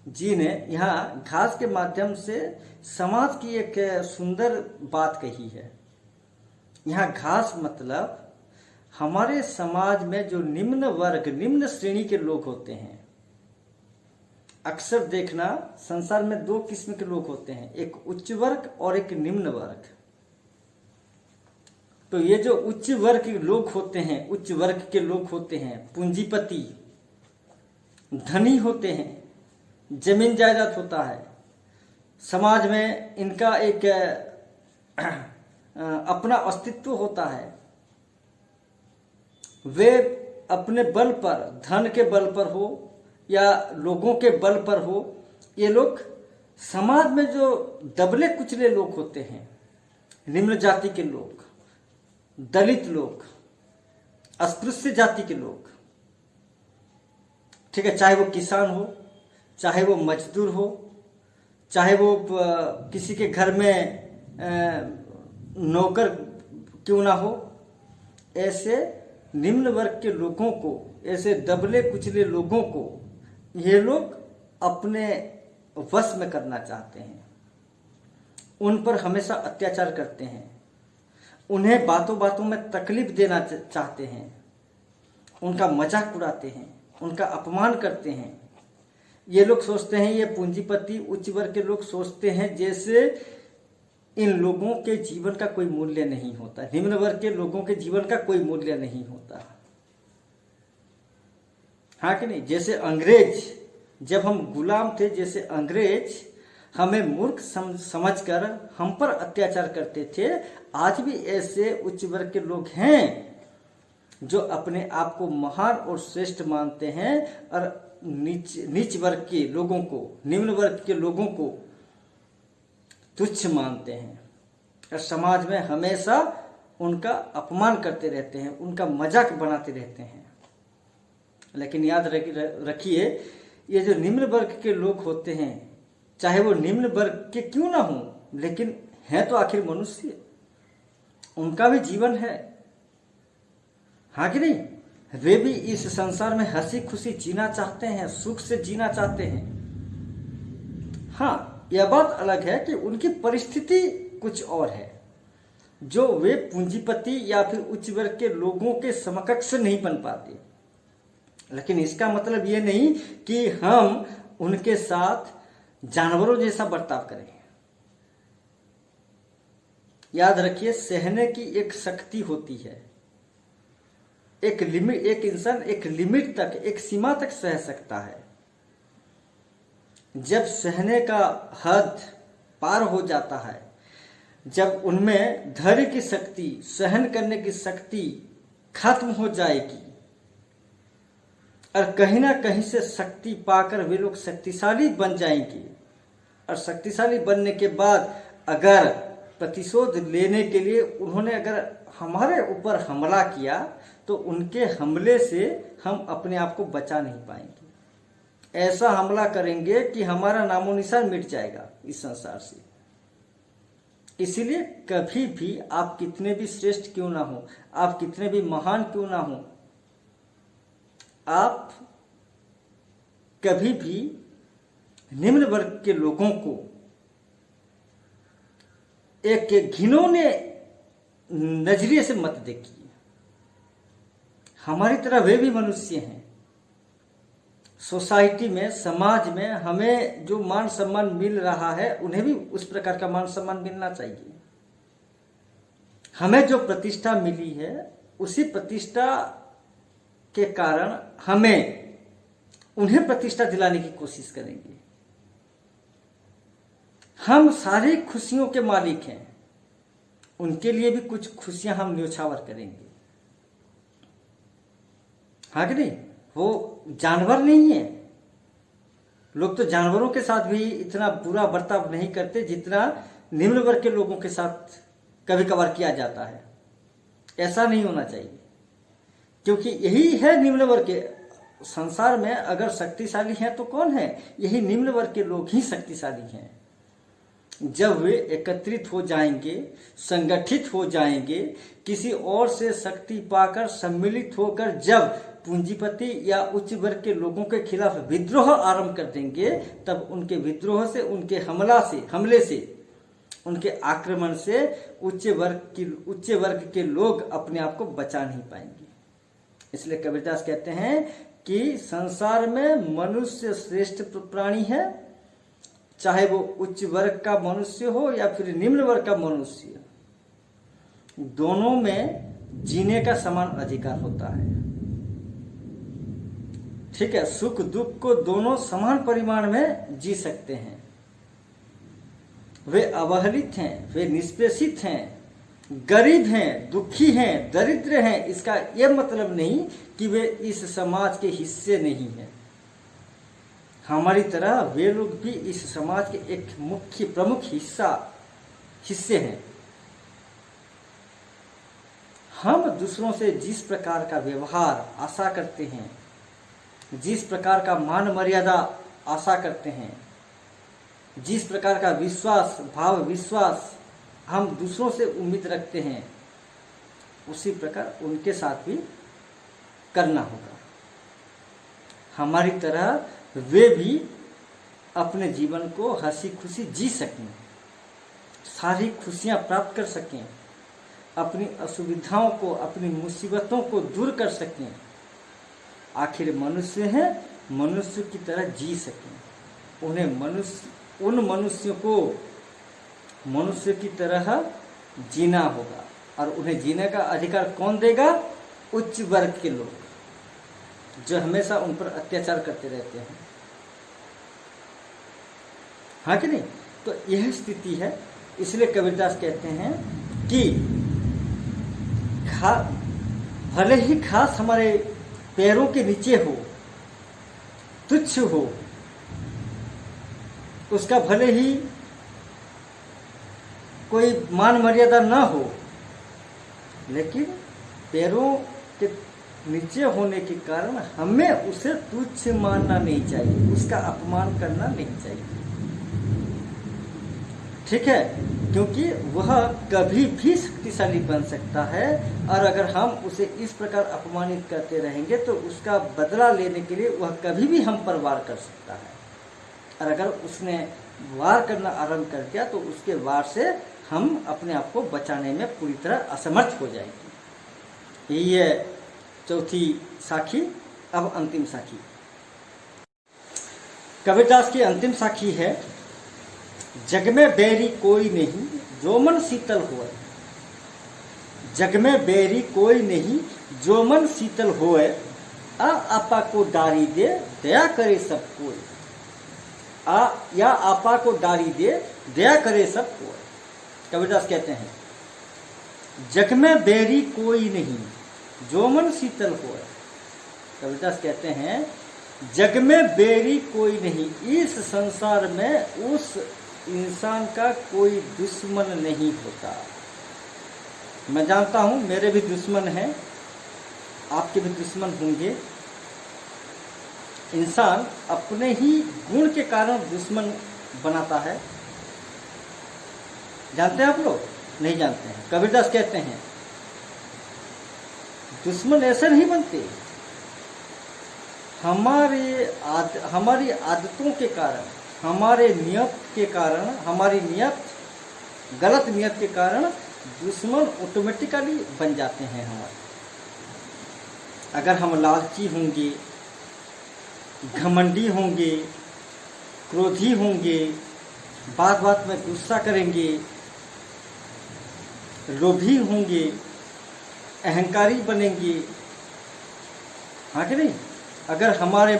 जी ने यहाँ घास के माध्यम से समाज की एक सुंदर बात कही है। यहाँ घास मतलब हमारे समाज में जो निम्न वर्ग, निम्न श्रेणी के लोग होते हैं। अक्सर देखना, संसार में दो किस्म के लोग होते हैं, एक उच्च वर्ग और एक निम्न वर्ग। तो ये जो उच्च वर्ग के लोग होते हैं, उच्च वर्ग के लोग होते हैं, पूंजीपति, धनी होते हैं, जमीन जायदाद होता है, समाज में इनका एक अपना अस्तित्व होता है। वे अपने बल पर, धन के बल पर हो या लोगों के बल पर हो, ये लोग समाज में जो दबले कुचले लोग होते हैं, निम्न जाति के लोग, दलित लोग, अस्पृश्य जाति के लोग, ठीक है, चाहे वो किसान हो, चाहे वो मजदूर हो, चाहे वो किसी के घर में नौकर क्यों ना हो, ऐसे निम्न वर्ग के लोगों को, ऐसे दबले कुचले लोगों को ये लोग अपने वश में करना चाहते हैं। उन पर हमेशा अत्याचार करते हैं, उन्हें बातों बातों में तकलीफ देना चाहते हैं, उनका मजाक उड़ाते हैं, उनका अपमान करते हैं। ये लोग सोचते हैं, ये पूंजीपति उच्च वर्ग के लोग सोचते हैं जैसे इन लोगों के जीवन का कोई मूल्य नहीं होता, निम्न वर्ग के लोगों के जीवन का कोई मूल्य नहीं होता। हाँ कि नहीं? जैसे अंग्रेज, जब हम गुलाम थे, जैसे अंग्रेज हमें मूर्ख समझकर हम पर अत्याचार करते थे, आज भी ऐसे उच्च वर्ग के लोग हैं जो अपने आप को महान और श्रेष्ठ मानते हैं और नीच वर्ग के लोगों को, निम्न वर्ग के लोगों को तुच्छ मानते हैं और समाज में हमेशा उनका अपमान करते रहते हैं, उनका मजाक बनाते रहते हैं। लेकिन याद रखिए, ये जो निम्न वर्ग के लोग होते हैं, चाहे वो निम्न वर्ग के क्यों ना हो, लेकिन हैं तो आखिर मनुष्य, उनका भी जीवन है। हाँ कि नहीं? वे भी इस संसार में हंसी खुशी जीना चाहते हैं, सुख से जीना चाहते हैं। हाँ, यह बात अलग है कि उनकी परिस्थिति कुछ और है, जो वे पूंजीपति या फिर उच्च वर्ग के लोगों के समकक्ष नहीं बन पाते। लेकिन इसका मतलब ये नहीं कि हम उनके साथ जानवरों जैसा बर्ताव करें। याद रखिए, सहने की एक शक्ति होती है। एक इंसान एक लिमिट तक, एक सीमा तक सह सकता है। जब सहने का हद पार हो जाता है, जब उनमें धैर्य की शक्ति, सहन करने की शक्ति खत्म हो जाएगी और कहीं ना कहीं से शक्ति पाकर वे लोग शक्तिशाली बन जाएंगे। और शक्तिशाली बनने के बाद अगर प्रतिशोध लेने के लिए उन्होंने अगर हमारे ऊपर हमला किया, तो उनके हमले से हम अपने आप को बचा नहीं पाएंगे। ऐसा हमला करेंगे कि हमारा नामो निशान मिट जाएगा इस संसार से। इसीलिए कभी भी आप कितने भी श्रेष्ठ क्यों ना हो, आप कितने भी महान क्यों ना हो, आप कभी भी निम्न वर्ग के लोगों को एक घिनौने नजरिए से मत देखिए। हमारी तरह वे भी मनुष्य हैं। सोसाइटी में, समाज में हमें जो मान सम्मान मिल रहा है, उन्हें भी उस प्रकार का मान सम्मान मिलना चाहिए। हमें जो प्रतिष्ठा मिली है, उसी प्रतिष्ठा के कारण हमें उन्हें प्रतिष्ठा दिलाने की कोशिश करेंगे। हम सारी खुशियों के मालिक हैं, उनके लिए भी कुछ खुशियां हम न्योछावर करेंगे। हाँ कि नहीं? वो जानवर नहीं है। लोग तो जानवरों के साथ भी इतना बुरा बर्ताव नहीं करते जितना निम्न वर्ग के लोगों के साथ कभी कभार किया जाता है। ऐसा नहीं होना चाहिए, क्योंकि यही है निम्न वर्ग के। संसार में अगर शक्तिशाली हैं तो कौन है? यही निम्न वर्ग के लोग ही शक्तिशाली हैं। जब वे एकत्रित हो जाएंगे, संगठित हो जाएंगे, किसी और से शक्ति पाकर सम्मिलित होकर जब पूंजीपति या उच्च वर्ग के लोगों के खिलाफ विद्रोह आरंभ कर देंगे, तब उनके विद्रोह से, उनके हमले से, उनके आक्रमण से उच्च वर्ग के लोग अपने आप को बचा नहीं पाएंगे। इसलिए कबीरदास कहते हैं कि संसार में मनुष्य श्रेष्ठ प्राणी है, चाहे वो उच्च वर्ग का मनुष्य हो या फिर निम्न वर्ग का मनुष्य, दोनों में जीने का समान अधिकार होता है। ठीक है, सुख दुख को दोनों समान परिमाण में जी सकते हैं। वे अवहेलित हैं, वे निष्पेषित हैं, गरीब हैं, दुखी हैं, दरिद्र हैं, इसका यह मतलब नहीं कि वे इस समाज के हिस्से नहीं हैं। हमारी तरह वे लोग भी इस समाज के एक मुख्य प्रमुख हिस्से हैं। हम दूसरों से जिस प्रकार का व्यवहार आशा करते हैं, जिस प्रकार का मान मर्यादा आशा करते हैं, जिस प्रकार का विश्वास हम दूसरों से उम्मीद रखते हैं, उसी प्रकार उनके साथ भी करना होगा। हमारी तरह वे भी अपने जीवन को हंसी खुशी जी सकें, सारी खुशियां प्राप्त कर सकें, अपनी असुविधाओं को, अपनी मुसीबतों को दूर कर सकें। आखिर मनुष्य हैं, मनुष्य की तरह जी सकें। उन मनुष्यों को मनुष्य की तरह जीना होगा। और उन्हें जीने का अधिकार कौन देगा? उच्च वर्ग के लोग, जो हमेशा उन पर अत्याचार करते रहते हैं। हाँ कि नहीं? तो यह स्थिति है। इसलिए कबीरदास कहते हैं कि भले ही घास हमारे पैरों के नीचे हो, तुच्छ हो, उसका भले ही कोई मान मर्यादा ना हो, लेकिन पैरों के नीचे होने के कारण हमें उसे तुच्छ मानना नहीं चाहिए, उसका अपमान करना नहीं चाहिए। ठीक है? क्योंकि वह कभी भी शक्तिशाली बन सकता है, और अगर हम उसे इस प्रकार अपमानित करते रहेंगे तो उसका बदला लेने के लिए वह कभी भी हम पर वार कर सकता है। और अगर उसने वार करना आरंभ कर दिया तो उसके वार से हम अपने आप को बचाने में पूरी तरह असमर्थ हो जाएंगे। यही है चौथी साखी। अब अंतिम साखी, कबीरदास की अंतिम साखी है, जग में बैरी कोई नहीं जो मन शीतल होए। जग में बैरी कोई नहीं जो मन शीतल होए, आ आपा को डारी दे दया करे सब कोई। या आपा को डारी दे दया करे सब कोई। कबीरदास कहते हैं जग में बैरी कोई नहीं जो मन शीतल होए। कबीरदास कहते हैं जग में बैरी कोई नहीं, इस संसार में उस इंसान का कोई दुश्मन नहीं होता। मैं जानता हूं मेरे भी दुश्मन हैं, आपके भी दुश्मन होंगे। इंसान अपने ही गुण के कारण दुश्मन बनाता है। जानते हैं आप लोग? नहीं जानते हैं। कबीरदास कहते हैं दुश्मन ऐसे नहीं बनते, हमारी आदतों के कारण, हमारे नियत के कारण, हमारी नियत गलत नियत के कारण दुश्मन ऑटोमेटिकली बन जाते हैं हमारे। अगर हम लालची होंगे, घमंडी होंगे, क्रोधी होंगे, बात बात में गुस्सा करेंगे, लोभी होंगे, अहंकारी बनेंगे, हाँ कि नहीं? अगर हमारे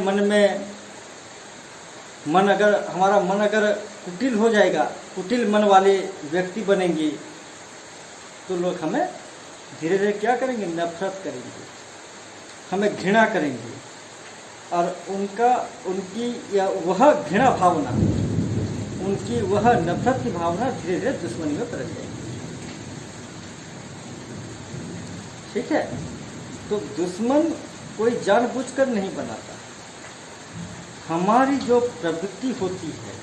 हमारा मन अगर कुटिल हो जाएगा, कुटिल मन वाले व्यक्ति बनेंगे, तो लोग हमें धीरे धीरे क्या करेंगे? नफरत करेंगे, हमें घृणा करेंगे, और उनकी या वह घृणा भावना, उनकी वह नफरत की भावना धीरे धीरे दुश्मनी में पलट जाएगी। ठीक है? तो दुश्मन कोई जानबूझकर नहीं बनाता। हमारी जो प्रवृत्ति होती है,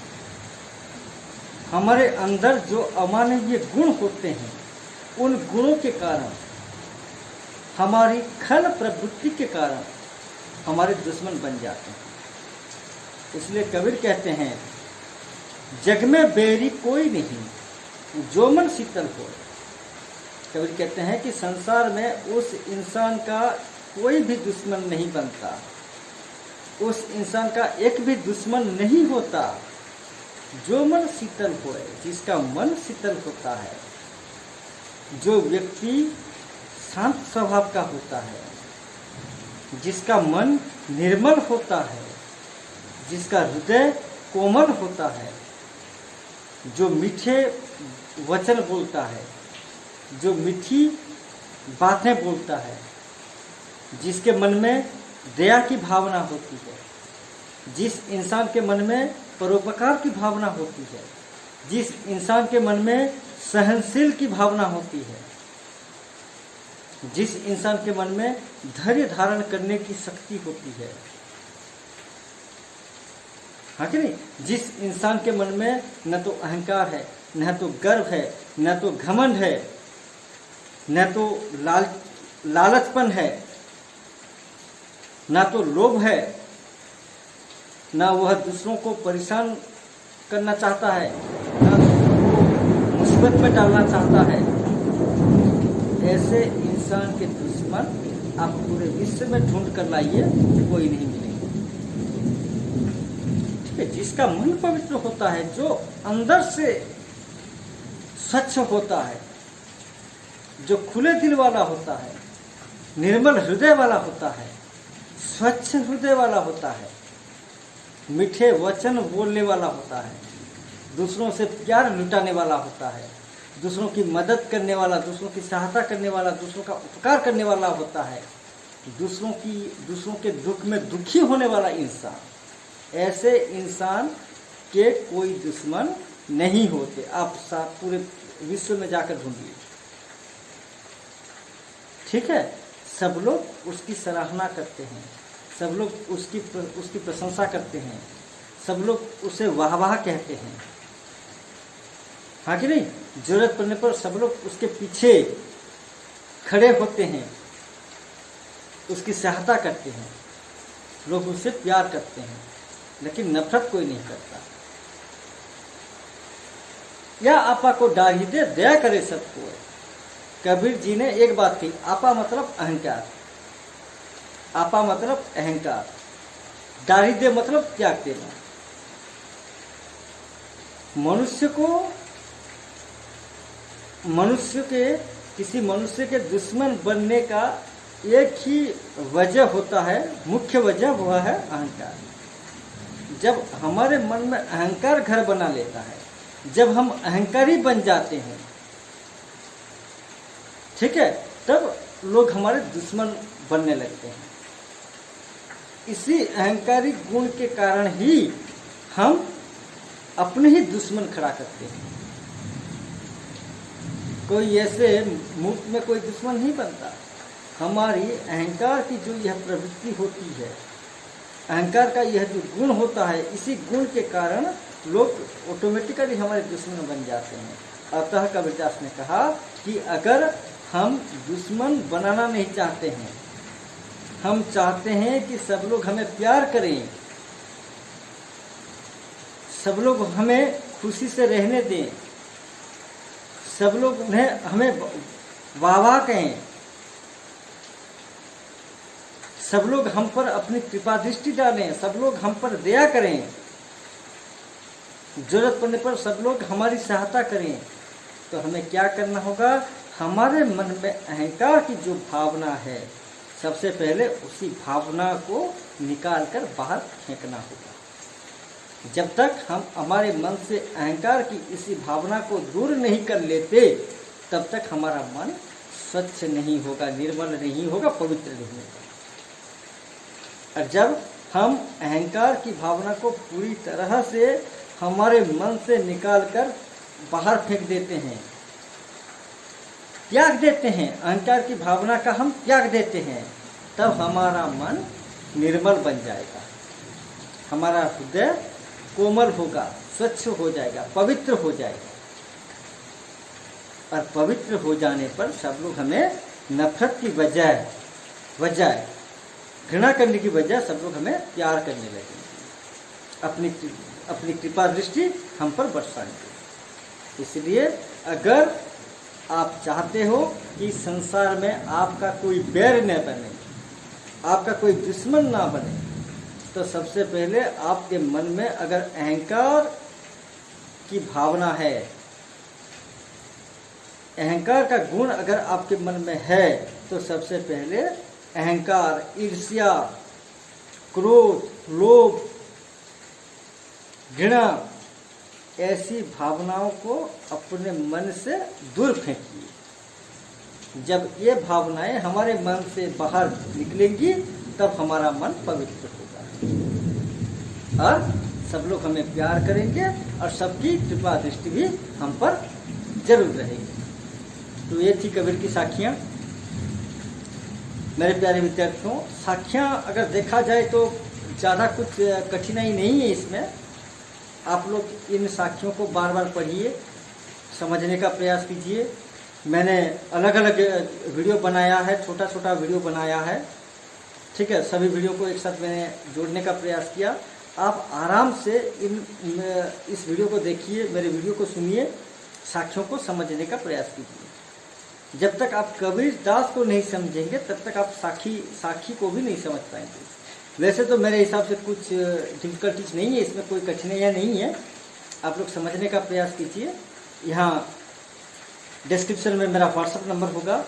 हमारे अंदर जो अमानवीय गुण होते हैं, उन गुणों के कारण, हमारी खल प्रवृत्ति के कारण हमारे दुश्मन बन जाते हैं। इसलिए कबीर कहते हैं जग में बैरी कोई नहीं जो मन शीतल हो। कबीर कहते हैं कि संसार में उस इंसान का कोई भी दुश्मन नहीं बनता, उस इंसान का एक भी दुश्मन नहीं होता जो मन शीतल होए, जिसका मन शीतल होता है, जो व्यक्ति शांत स्वभाव का होता है, जिसका मन निर्मल होता है, जिसका हृदय कोमल होता है, जो मीठे वचन बोलता है, जो मीठी बातें बोलता है, जिसके मन में दया की भावना होती है, जिस इंसान के मन में परोपकार की भावना होती है, जिस इंसान के मन में सहनशील की भावना होती है, जिस इंसान के मन में धैर्य धारण करने की शक्ति होती है, हाँ कि नहीं? जिस इंसान के मन में न तो अहंकार है, न तो गर्व है, न तो घमंड है, न तो लालचपन है, ना तो लोभ है, ना वह दूसरों को परेशान करना चाहता है, ना दूसरों को मुसीबत में डालना चाहता है, ऐसे इंसान के दुश्मन आप पूरे विश्व में ढूंढ कर लाइए, कोई नहीं मिलेंगे। ठीक है, जिसका मन पवित्र होता है, जो अंदर से स्वच्छ होता है, जो खुले दिल वाला होता है, निर्मल हृदय वाला होता है, स्वच्छ हृदय वाला होता है, मीठे वचन बोलने वाला होता है, दूसरों से प्यार लुटाने वाला होता है, दूसरों की मदद करने वाला, दूसरों की सहायता करने वाला, दूसरों का उपकार करने वाला होता है, दूसरों के दुख में दुखी होने वाला इंसान, ऐसे इंसान के कोई दुश्मन नहीं होते। आप पूरे विश्व में जाकर ढूंढिए। ठीक है, सब लोग उसकी सराहना करते हैं, सब लोग उसकी प्रशंसा करते हैं, सब लोग उसे वाह वाह कहते हैं। हाँ कि नहीं? जरूरत पड़ने पर सब लोग उसके पीछे खड़े होते हैं, उसकी सहायता करते हैं, लोग उससे प्यार करते हैं, लेकिन नफरत कोई नहीं करता। या आपा को डाढ़ी दे, दया करे सबको। कबीर जी ने एक बात कही, आपा मतलब अहंकार, आपा मतलब अहंकार, दाढ़ी दे मतलब त्याग देना। किसी मनुष्य के दुश्मन बनने का एक ही वजह होता है, मुख्य वजह वह है अहंकार। जब हमारे मन में अहंकार घर बना लेता है, जब हम अहंकारी बन जाते हैं, ठीक है, तब लोग हमारे दुश्मन बनने लगते हैं। इसी अहंकारी गुण के कारण ही हम अपने ही दुश्मन खड़ा करते हैं। कोई ऐसे मुफ्त में कोई दुश्मन नहीं बनता। हमारी अहंकार की जो यह प्रवृत्ति होती है, अहंकार का यह जो गुण होता है, इसी गुण के कारण लोग ऑटोमेटिकली हमारे दुश्मन बन जाते हैं। अतः कबीरदास ने कहा कि अगर हम दुश्मन बनाना नहीं चाहते हैं, हम चाहते हैं कि सब लोग हमें प्यार करें, सब लोग हमें खुशी से रहने दें, सब लोग हमें वाह वाह कहें, सब लोग हम पर अपनी कृपा दृष्टि डालें, सब लोग हम पर दया करें, जरूरत पड़ने पर सब लोग हमारी सहायता करें, तो हमें क्या करना होगा? हमारे मन में अहंकार की जो भावना है, सबसे पहले उसी भावना को निकाल कर बाहर फेंकना होगा। जब तक हम हमारे मन से अहंकार की इसी भावना को दूर नहीं कर लेते, तब तक हमारा मन स्वच्छ नहीं होगा, निर्मल नहीं होगा, पवित्र नहीं होगा। और जब हम अहंकार की भावना को पूरी तरह से हमारे मन से निकालकर बाहर फेंक देते हैं, त्याग देते हैं, अहंकार की भावना का हम त्याग देते हैं, तब हमारा मन निर्मल बन जाएगा, हमारा हृदय कोमल होगा, स्वच्छ हो जाएगा, पवित्र हो जाएगा। और पवित्र हो जाने पर सब लोग हमें नफरत की बजाय घृणा करने की बजाय सब लोग हमें प्यार करने लगेंगे, अपनी कृपा दृष्टि हम पर बरसाएंगे। इसलिए अगर आप चाहते हो कि संसार में आपका कोई बैर न बने, आपका कोई दुश्मन ना बने, तो सबसे पहले आपके मन में अगर अहंकार की भावना है, अहंकार का गुण अगर आपके मन में है, तो सबसे पहले अहंकार, ईर्ष्या, क्रोध, लोभ, घृणा, ऐसी भावनाओं को अपने मन से दूर फेंकिए। जब ये भावनाएं हमारे मन से बाहर निकलेंगी, तब हमारा मन पवित्र होगा और सब लोग हमें प्यार करेंगे और सबकी कृपा दृष्टि भी हम पर जरूर रहेगी। तो ये थी कबीर की साखियाँ। मेरे प्यारे विद्यार्थियों, साखियाँ अगर देखा जाए तो ज़्यादा कुछ कठिनाई नहीं है इसमें। आप लोग इन साखियों को बार बार पढ़िए, समझने का प्रयास कीजिए। मैंने अलग अलग वीडियो बनाया है, छोटा छोटा वीडियो बनाया है, ठीक है। सभी वीडियो को एक साथ मैंने जोड़ने का प्रयास किया। आप आराम से इस वीडियो को देखिए, मेरे वीडियो को सुनिए, साखियों को समझने का प्रयास कीजिए। जब तक आप कबीरदास को नहीं समझेंगे तब तक आप साखी को भी नहीं समझ पाएंगे। वैसे तो मेरे हिसाब से कुछ डिफिकल्टीज नहीं है, इसमें कोई कठिनाइयाँ नहीं है, आप लोग समझने का प्रयास कीजिए। यहाँ डिस्क्रिप्शन में मेरा व्हाट्सएप नंबर होगा।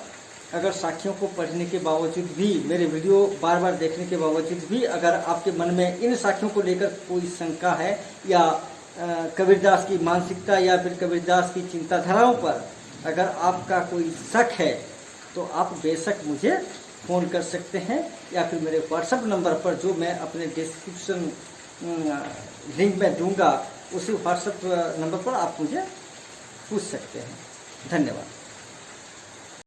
अगर साखियों को पढ़ने के बावजूद भी, मेरे वीडियो बार बार देखने के बावजूद भी अगर आपके मन में इन साखियों को लेकर कोई शंका है या कबीरदास की मानसिकता या फिर कबीरदास की चिंताधाराओं पर अगर आपका कोई शक है तो आप बेशक मुझे फ़ोन कर सकते हैं या फिर मेरे व्हाट्सएप नंबर पर जो मैं अपने डिस्क्रिप्शन लिंक में दूंगा उसी व्हाट्सएप नंबर पर आप मुझे पूछ सकते हैं। धन्यवाद।